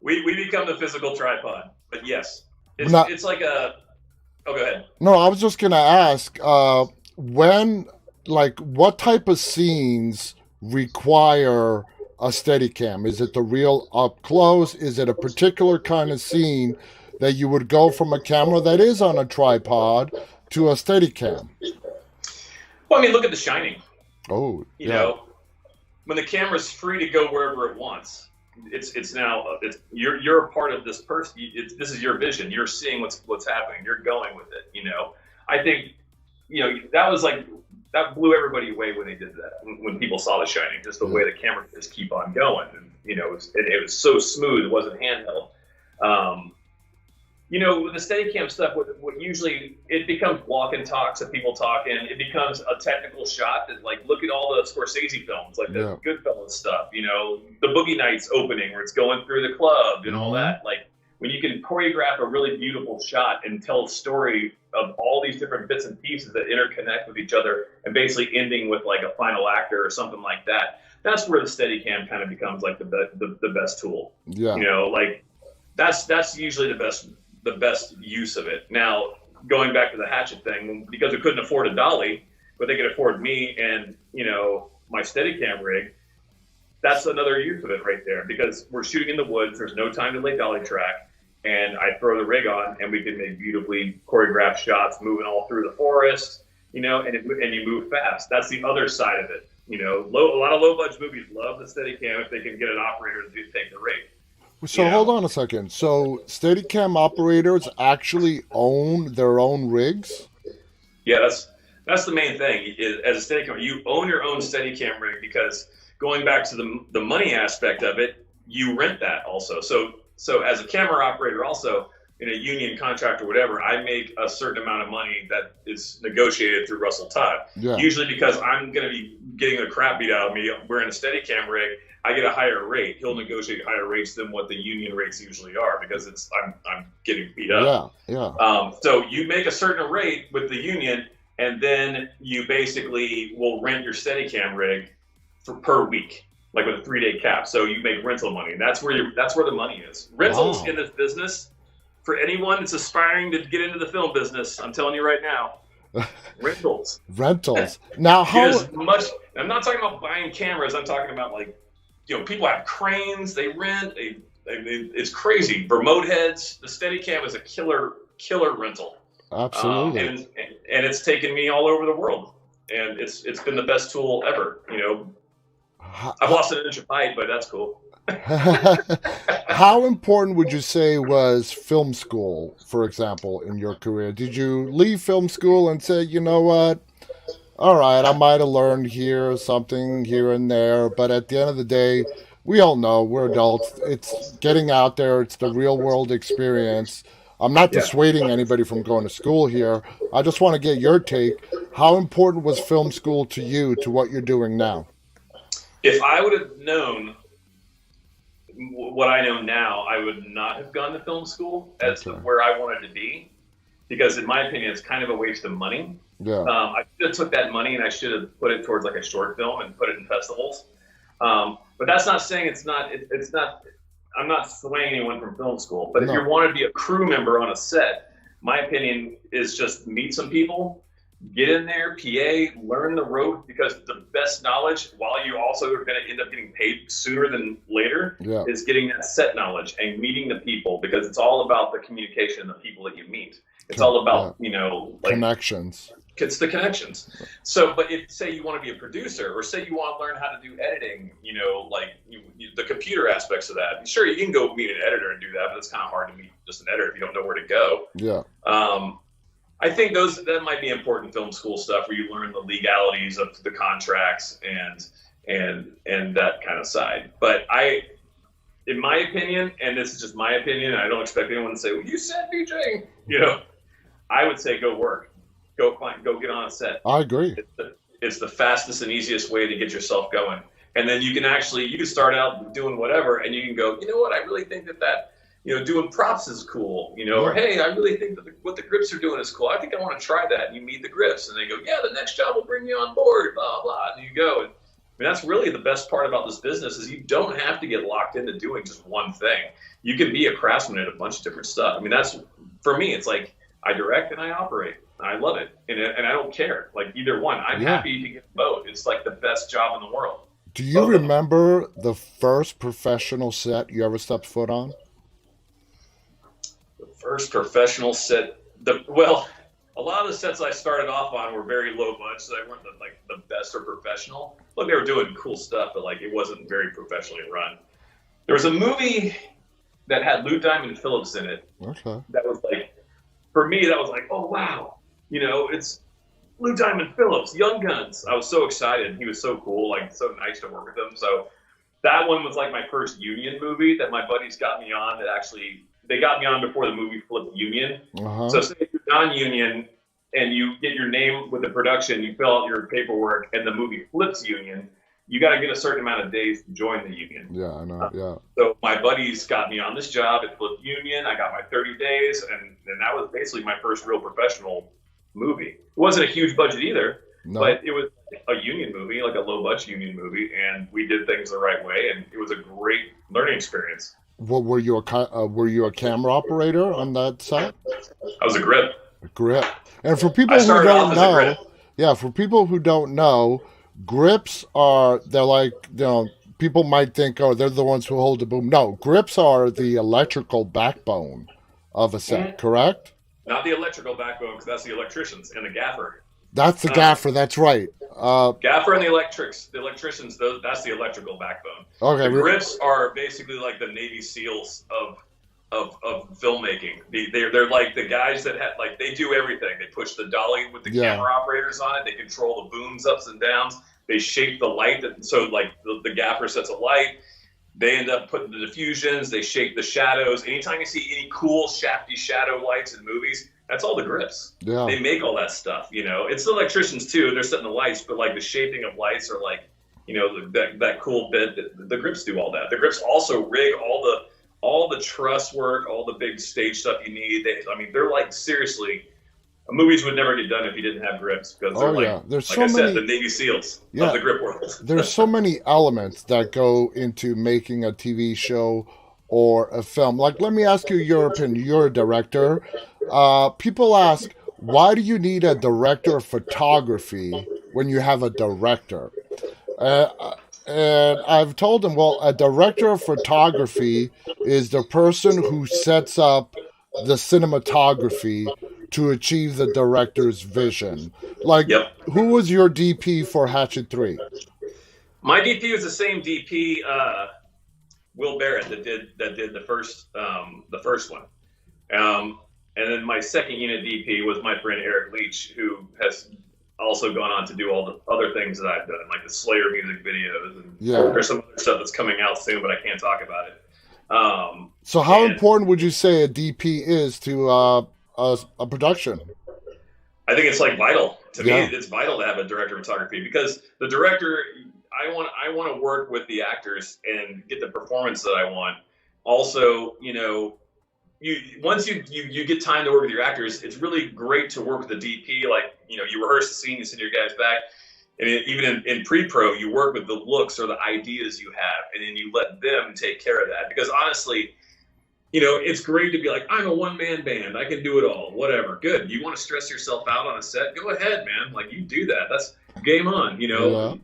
we become the physical tripod. But yes, it's like a. Oh, go ahead. No, I was just gonna ask, what type of scenes require a Steadicam? Is it the real up close? Is it a particular kind of scene that you would go from a camera that is on a tripod to a Steadicam? Well, I mean, look at The Shining. Oh, you know, when the camera's free to go wherever it wants, you're a part of this person. This is your vision. You're seeing what's happening. You're going with it. I think, that blew everybody away when they did that. When people saw The Shining, just the way the camera just keep on going, and it was so smooth. It wasn't handheld. With the Steadicam stuff, what usually it becomes walk and talks of people talking. It becomes a technical shot that, like, look at all the Scorsese films, like the Goodfellas stuff. The Boogie Nights opening where it's going through the club and all that. Like, when you can choreograph a really beautiful shot and tell a story of all these different bits and pieces that interconnect with each other, and basically ending with like a final actor or something like that. That's where the Steadicam kind of becomes like the best tool. Yeah. That's usually the best use of it. Now, going back to the Hatchet thing, because we couldn't afford a dolly, but they could afford me and, my Steadicam rig, that's another use of it right there, because we're shooting in the woods. There's no time to lay dolly track, and I throw the rig on and we can make beautifully choreographed shots moving all through the forest, and you move fast. That's the other side of it. A lot of low budget movies love the Steadicam if they can get an operator to take the rig. So hold on a second. So Steadicam operators actually own their own rigs? Yeah, that's the main thing. As a Steadicam, you own your own Steadicam rig, because going back to the money aspect of it, you rent that also. So as a camera operator also, in a union contract or whatever, I make a certain amount of money that is negotiated through Russell Todd. Yeah. Usually because I'm going to be getting the crap beat out of me wearing a Steadicam rig, I get a higher rate. He'll negotiate higher rates than what the union rates usually are, because I'm getting beat up. Yeah. So you make a certain rate with the union, and then you basically will rent your Steadicam rig per week, like with a 3-day cap. So you make rental money, and that's where the money is. Rentals in this business, for anyone that's aspiring to get into the film business, I'm telling you right now, rentals. Now, I'm not talking about buying cameras. I'm talking about, like, people have cranes they rent. It's crazy. Remote heads. The Steadicam is a killer rental. Absolutely. And it's taken me all over the world, and it's been the best tool ever. I've lost an inch of height, but that's cool. How important would you say was film school, for example, in your career? Did you leave film school and say, you know what? All right, I might have learned something here and there, but at the end of the day, we all know we're adults. It's getting out there. It's the real world experience. I'm not dissuading anybody from going to school here. I just want to get your take. How important was film school to you, to what you're doing now? If I would have known what I know now, I would not have gone to film school as to where I wanted to be, because in my opinion, it's kind of a waste of money. Yeah. I should have took that money and I should have put it towards like a short film and put it in festivals. But that's not saying it's not. I'm not swaying anyone from film school. But if you want to be a crew member on a set, my opinion is just meet some people, get in there, PA, learn the rope, because the best knowledge, while you also are going to end up getting paid sooner than later, is getting that set knowledge and meeting the people, because it's all about the communication and the people that you meet. It's all about, connections. It's the connections. So, but if, say, you want to be a producer, or say you want to learn how to do editing, the computer aspects of that. Sure, you can go meet an editor and do that, but it's kind of hard to meet just an editor if you don't know where to go. Yeah. I think that might be important film school stuff, where you learn the legalities of the contracts and that kind of side. But in my opinion, and this is just my opinion, I don't expect anyone to say, well, you said DJ, I would say go work. go get on a set. I agree. It's the fastest and easiest way to get yourself going. And then you can start out doing whatever, and you can go, you know what, I really think that doing props is cool, or hey, I really think that what the grips are doing is cool. I think I want to try that. And you meet the grips, and they go, yeah, the next job will bring you on board, blah, blah. And you go. And I mean, that's really the best part about this business is you don't have to get locked into doing just one thing. You can be a craftsman at a bunch of different stuff. I mean, that's, for me, it's like I direct and I operate. I love it. And I don't care. Like either one. I'm happy to get both. It's like the best job in the world. Do you remember the first professional set you ever stepped foot on? The first professional set, well, a lot of the sets I started off on were very low budget, so they weren't the best or professional. Look, they were doing cool stuff, but like it wasn't very professionally run. There was a movie that had Lou Diamond Phillips in it. Okay. That was like, for me, that was like, oh wow, it's Lou Diamond Phillips, Young Guns. I was so excited. He was so cool, like so nice to work with him. So that one was like my first union movie that my buddies got me on. They got me on before the movie flipped union. Uh-huh. So say if you're non-union and you get your name with the production, you fill out your paperwork, and the movie flips union, you got to get a certain amount of days to join the union. Yeah, I know. Yeah. So my buddies got me on this job at Flip Union. I got my 30 days, and that was basically my first real professional movie. It wasn't a huge budget either, but it was a union movie, like a low-budget union movie, and we did things the right way, and it was a great learning experience. Well, were you a camera operator on that set? I was a grip. Grip. And for people who don't know, for people who don't know, grips they're like, people might think, oh, they're the ones who hold the boom. No, grips are the electrical backbone of a set, correct? Not the electrical backbone, because that's the electricians and the gaffer. That's the gaffer, that's right. Gaffer and the electricians, that's the electrical backbone. Okay. The grips are basically like the Navy SEALs of filmmaking. They're like the guys that they do everything. They push the dolly with the camera operators on it. They control the booms ups and downs. They shape the light. So like the gaffer sets a light. They end up putting the diffusions. They shape the shadows. Anytime you see any cool shafty shadow lights in movies, that's all the grips. Yeah. They make all that stuff. It's the electricians too. They're setting the lights, but like the shaping of lights are like, that cool bit. The grips do all that. The grips also rig all the truss work, all the big stage stuff you need. They're like, seriously, movies would never get done if you didn't have grips, because they're there's like I said, the Navy SEALs of the grip world. There's so many elements that go into making a TV show or a film. Like, let me ask you your opinion. You're a director. People ask, why do you need a director of photography when you have a director? And I've told them, well, a director of photography is the person who sets up the cinematography to achieve the director's vision. Like, who was your DP for Hatchet 3? My DP was the same DP, Will Barrett, that did the first one. And then my second unit DP was my friend Eric Leach, who has also gone on to do all the other things that I've done, like the Slayer music videos, and there's some other stuff that's coming out soon, but I can't talk about it. So how important would you say a DP is to a production? I think it's like vital. To me, it's vital to have a director of photography, because the director, I want to work with the actors and get the performance that I want. Also, once you get time to work with your actors, it's really great to work with the DP. Like, you rehearse the scene, you send your guys back, and even in pre-pro, you work with the looks or the ideas you have, and then you let them take care of that. Because honestly, it's great to be like, I'm a one-man band, I can do it all, whatever. Good. You want to stress yourself out on a set? Go ahead, man. Like, you do that. That's game on.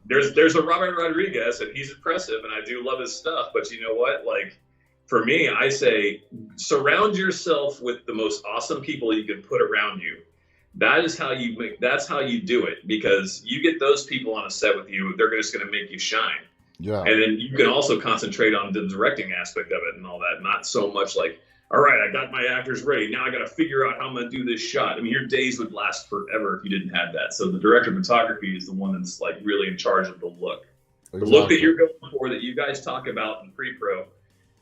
There's a Robert Rodriguez, and he's impressive, and I do love his stuff. But you know what? Like, for me, I say surround yourself with the most awesome people you can put around you. That's how you do it, because you get those people on a set with you, they're just going to make you shine. Yeah. And then you can also concentrate on the directing aspect of it and all that. Not so much like, all right, I got my actors ready. Now I got to figure out how I'm going to do this shot. I mean, your days would last forever if you didn't have that. So the director of photography is the one that's like really in charge of the look. Exactly. The look that you're going for, that you guys talk about in pre-pro,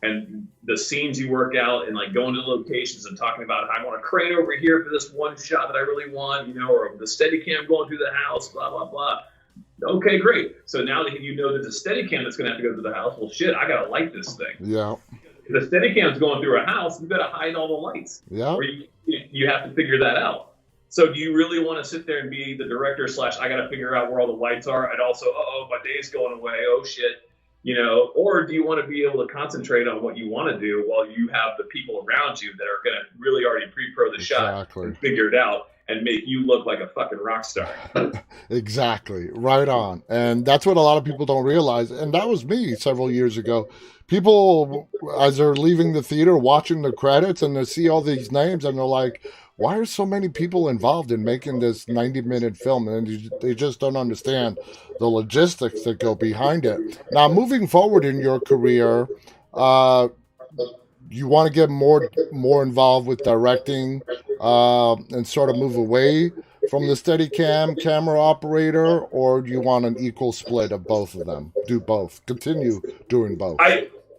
and the scenes you work out and like going to locations and talking about, I want a crane over here for this one shot that I really want, you know, or the Steadicam going through the house, blah, blah, blah. Okay, great. So now that you know there's a Steadicam that's going to have to go through the house, well, shit, I got to light this thing. Yeah. If the Steadicam's going through a house, you've got to hide all the lights. Yeah. Or you have to figure that out. So do you really want to sit there and be the director / I got to figure out where all the lights are, and also, my day's going away, oh shit, you know? Or do you want to be able to concentrate on what you want to do while you have the people around you that are going to really already pre-pro the shot and figure it out and make you look like a fucking rock star? Exactly. Right on. And that's what a lot of people don't realize. And that was me several years ago. People, as they're leaving the theater, watching the credits, and they see all these names, and they're like, why are so many people involved in making this 90-minute film? And they just don't understand the logistics that go behind it. Now, moving forward in your career, you want to get more involved with directing and sort of move away from the Steadicam camera operator, or do you want an equal split of both of them? Do both. Continue doing both.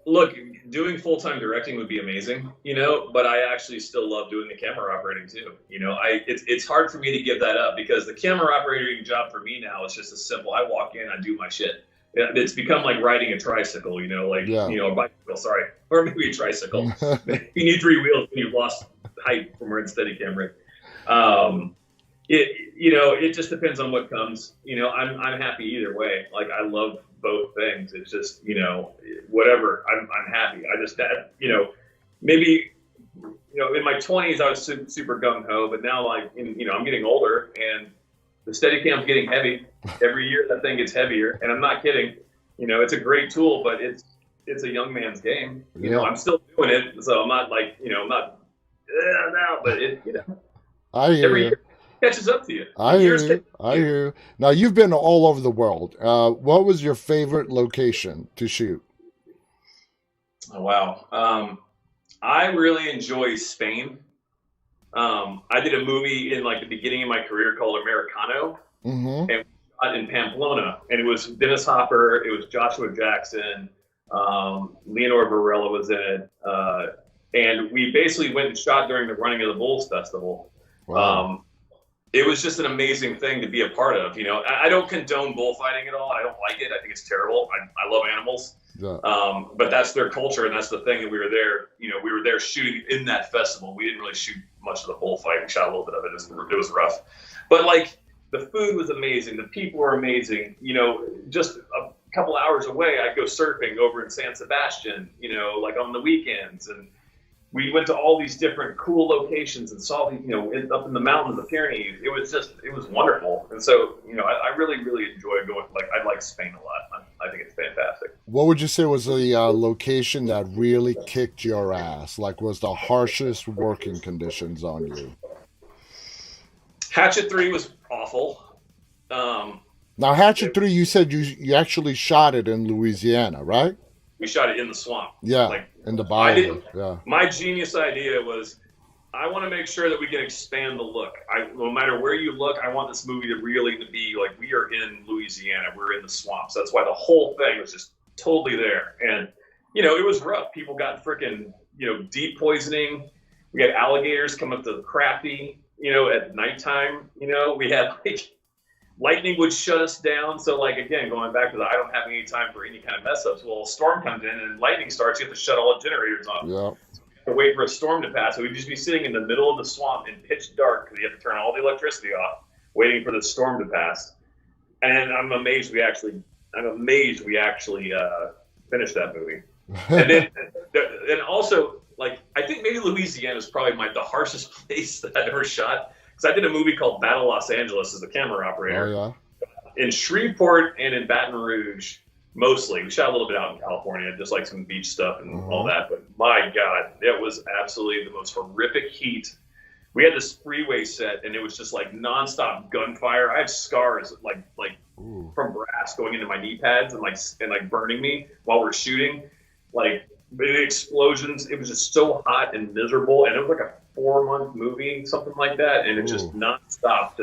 Look, doing full-time directing would be amazing, you know, but I actually still love doing the camera operating too. You know, it's hard for me to give that up because the camera operating job for me now is just as simple. I walk in, I do my shit. It's become like riding a tricycle, you know, like, you know, a bicycle, sorry, or maybe a tricycle. You need 3 wheels and you've lost height from wearing Steadicam rig. You know, it just depends on what comes. You know, I'm happy either way. Like, I love both things. It's just, you know, whatever. I'm happy. I just, you know, maybe, you know, in my 20s I was super gung ho, but now, like, you know, I'm getting older and the Steadicam's getting heavy. Every year that thing gets heavier, and I'm not kidding. You know, it's a great tool, but it's a young man's game. You know, I'm still doing it, so I'm not like, you know, I'm not now, but it, you know, every year catches up to you. I hear you. Now, you've been all over the world. What was your favorite location to shoot? Oh, wow. I really enjoy Spain. I did a movie in like the beginning of my career called Americano, and we shot in Pamplona, and it was Dennis Hopper, it was Joshua Jackson, Leonor Varela was in it, and we basically went and shot during the Running of the Bulls Festival. Wow. It was just an amazing thing to be a part of. You know, I don't condone bullfighting at all. I don't like it. I think it's terrible. I love animals. Yeah. But that's their culture, and that's the thing that we were there. You know, we were there shooting in that festival. We didn't really shoot much of the bullfight. We shot a little bit of it. It was rough. But, like, the food was amazing. The people were amazing. You know, just a couple hours away, I'd go surfing over in San Sebastian, you know, like on the weekends. And we went to all these different cool locations and saw, you know, up in the mountains of the Pyrenees. It was wonderful. And so, you know, I really, really enjoy going. Like, I like Spain a lot. I think it's fantastic. What would you say was the location that really kicked your ass? Like, was the harshest working conditions on you? Hatchet 3 was awful. Now, Hatchet 3, you said you actually shot it in Louisiana, right? We shot it in the swamp. Yeah, like, in the Bible. Yeah. My genius idea was, I want to make sure that we can expand the look. No matter where you look, I want this movie to really be like, we are in Louisiana. We're in the swamps. That's why the whole thing was just totally there. And, you know, it was rough. People got freaking, you know, deep poisoning. We had alligators come up to the Crafty, you know, at nighttime. You know, we had, like, lightning would shut us down. So, like, again, going back to the I don't have any time for any kind of mess ups. Well, a storm comes in and lightning starts. You have to shut all the generators off. Yeah. So we have to wait for a storm to pass. So we'd just be sitting in the middle of the swamp in pitch dark because you have to turn all the electricity off, waiting for the storm to pass. And I'm amazed we actually finished that movie. And then, and also, like, I think maybe Louisiana is probably the harshest place that I ever shot. I did a movie called Battle Los Angeles as a camera operator. Oh, yeah. In Shreveport and in Baton Rouge, mostly. We shot a little bit out in California, just like some beach stuff and all that. But my God, it was absolutely the most horrific heat. We had this freeway set, and it was just like nonstop gunfire. I have scars like from brass going into my knee pads and like burning me while we're shooting. Like the explosions. It was just so hot and miserable, and it was like a 4-month movie, something like that, and it just nonstop.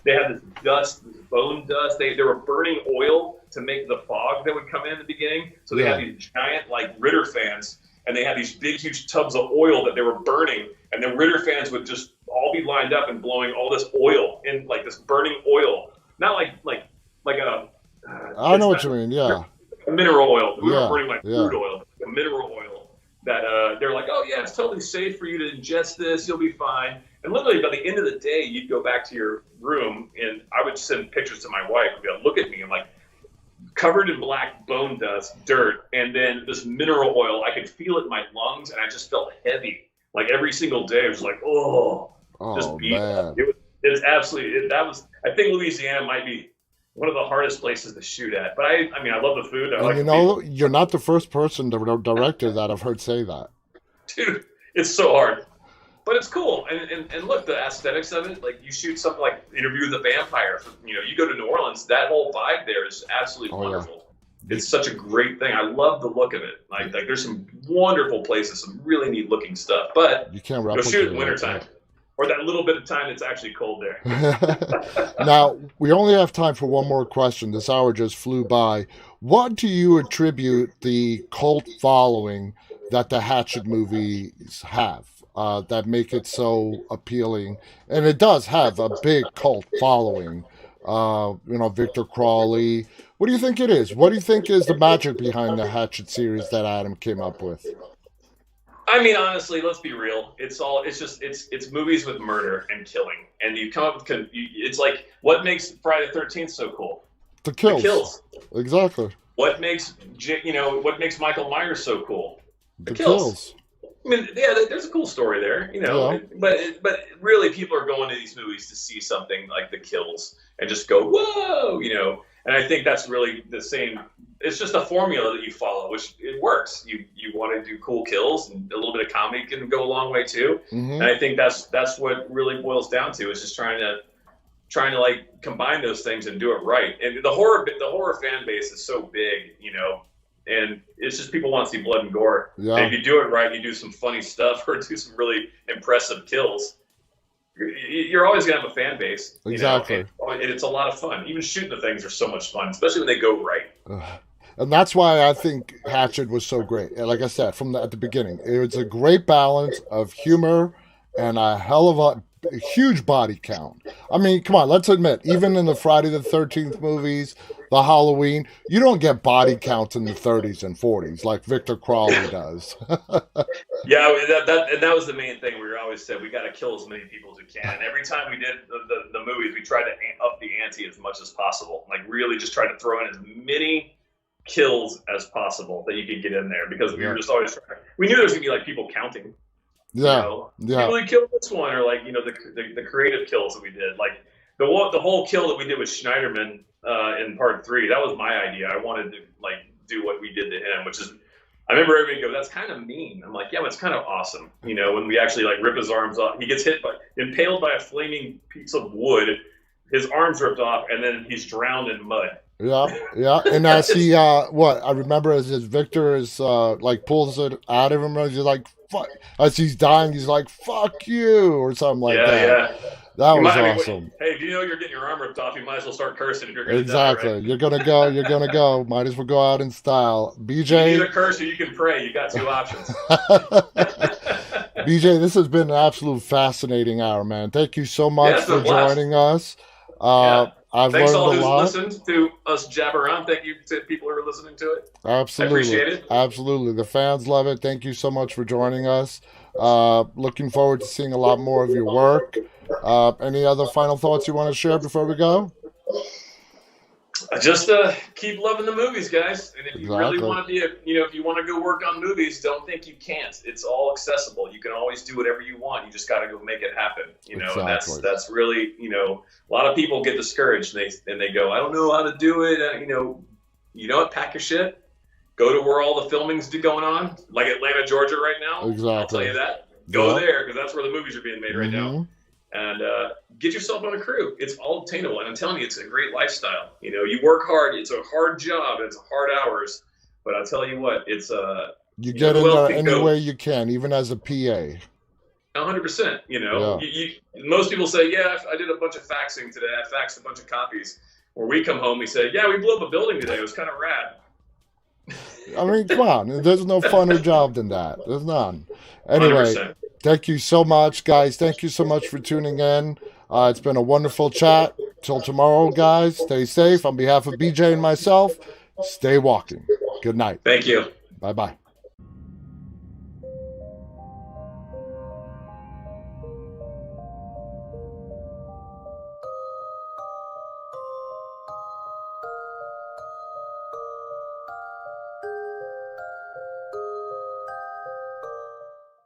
They had this dust, this bone dust. They were burning oil to make the fog that would come in the beginning. So they had these giant like Ritter fans and they had these big, huge tubs of oil that they were burning, and the Ritter fans would just all be lined up and blowing all this oil in, like this burning oil, not like a. I know what you mean. Yeah. Mineral oil. We were Yeah. burning like Yeah. crude oil, a mineral oil that they're like, oh yeah, it's totally safe for you to ingest this. You'll be fine. And literally by the end of the day, you'd go back to your room, and I would send pictures to my wife. And be like, look at me. I'm like covered in black bone dust, dirt, and then this mineral oil. I could feel it in my lungs, and I just felt heavy. Like every single day, I was like, just beat. Man. It was absolutely. I think Louisiana might be one of the hardest places to shoot at. But I mean, I love the food. And you're not the first director that I've heard say that. Dude, it's so hard. But it's cool. And look, the aesthetics of it, like you shoot something like Interview with the Vampire. You go to New Orleans, that whole vibe there is absolutely wonderful. Yeah. It's such a great thing. I love the look of it. Like there's some wonderful places, some really neat looking stuff. But you can't go shoot it in wintertime. Or that little bit of time it's actually cold there. Now, we only have time for one more question. This hour just flew by. What do you attribute the cult following that the Hatchet movies have that make it so appealing? And it does have a big cult following. Victor Crawley. What do you think it is? What do you think is the magic behind the Hatchet series that Adam came up with? I mean, honestly, let's be real. It's movies with murder and killing, and you come up with it's like what makes Friday the 13th so cool? The kills. The kills. Exactly. What makes Michael Myers so cool? The kills. I mean, yeah, there's a cool story there, Yeah. But really, people are going to these movies to see something like the kills and just go, whoa, And I think that's really the same. It's just a formula that you follow, which it works. You want to do cool kills, and a little bit of comedy can go a long way too. Mm-hmm. And I think that's what really boils down to is just trying to like combine those things and do it right. And the horror fan base is so big, and it's just people want to see blood and gore. Yeah. And if you do it right, you do some funny stuff or do some really impressive kills, you're always going to have a fan base. Exactly. And it's a lot of fun. Even shooting the things are so much fun, especially when they go right. And that's why I think Hatchet was so great. Like I said, at the beginning, it was a great balance of humor and a hell of a huge body count. I mean, come on, let's admit, even in the Friday the 13th movies, the Halloween, you don't get body counts in the 30s and 40s like Victor Crawley does. Yeah, that was the main thing. We always said we got to kill as many people as we can. And every time we did the movies, we tried to up the ante as much as possible. Like really just try to throw in as many kills as possible that you could get in there because we were just always trying. We knew there was going to be like people counting. Yeah. People who killed this one, or like the creative kills that we did, like the whole kill that we did with Schneiderman in part 3. That was my idea. I wanted to like do what we did to him, which is I remember everybody go, "That's kind of mean." I'm like, "Yeah, but it's kind of awesome." When we actually like rip his arms off, he gets impaled by a flaming piece of wood, his arms ripped off, and then he's drowned in mud. Yeah. And as he, I remember as Victor is pulls it out of him, he's like, "Fuck!" As he's dying, he's like, "Fuck you," or something like that. Yeah. That was awesome. Hey, if you know you're getting your arm ripped off, you might as well start cursing if you're going to Exactly. die, right? You're gonna go. Might as well go out in style. BJ, you can either curse or you can pray. You got 2 options. BJ, this has been an absolute fascinating hour, man. Thank you so much for joining us. I've Thanks learned all a lot. who's listened to us jabber on. Thank you to people who are listening to it. Absolutely. I appreciate it. Absolutely. The fans love it. Thank you so much for joining us. Looking forward to seeing a lot more of your work. Any other final thoughts you want to share before we go? Just keep loving the movies, guys. And if you really want to be if you want to go work on movies, don't think you can't. It's all accessible. You can always do whatever you want. You just got to go make it happen. Exactly. And that's really, a lot of people get discouraged and they go, "I don't know how to do it." You know what? Pack your shit. Go to where all the filming's going on, like Atlanta, Georgia, right now. Exactly. I'll tell you that. Go there because that's where the movies are being made right now. And get yourself on a crew. It's all attainable. And I'm telling you, it's a great lifestyle. You work hard. It's a hard job. It's hard hours. But I'll tell you what, it's you get in there any way you can, even as a PA. 100%. Most people say, "Yeah, I did a bunch of faxing today. I faxed a bunch of copies." Or we come home, we say, "Yeah, we blew up a building today. It was kind of rad." I mean, come on. There's no funner job than that. There's none. Anyway, 100%. thank you so much, guys. Thank you so much for tuning in. It's been a wonderful chat. Till tomorrow, guys. Stay safe. On behalf of BJ and myself, stay walking. Good night. Thank you. Bye-bye.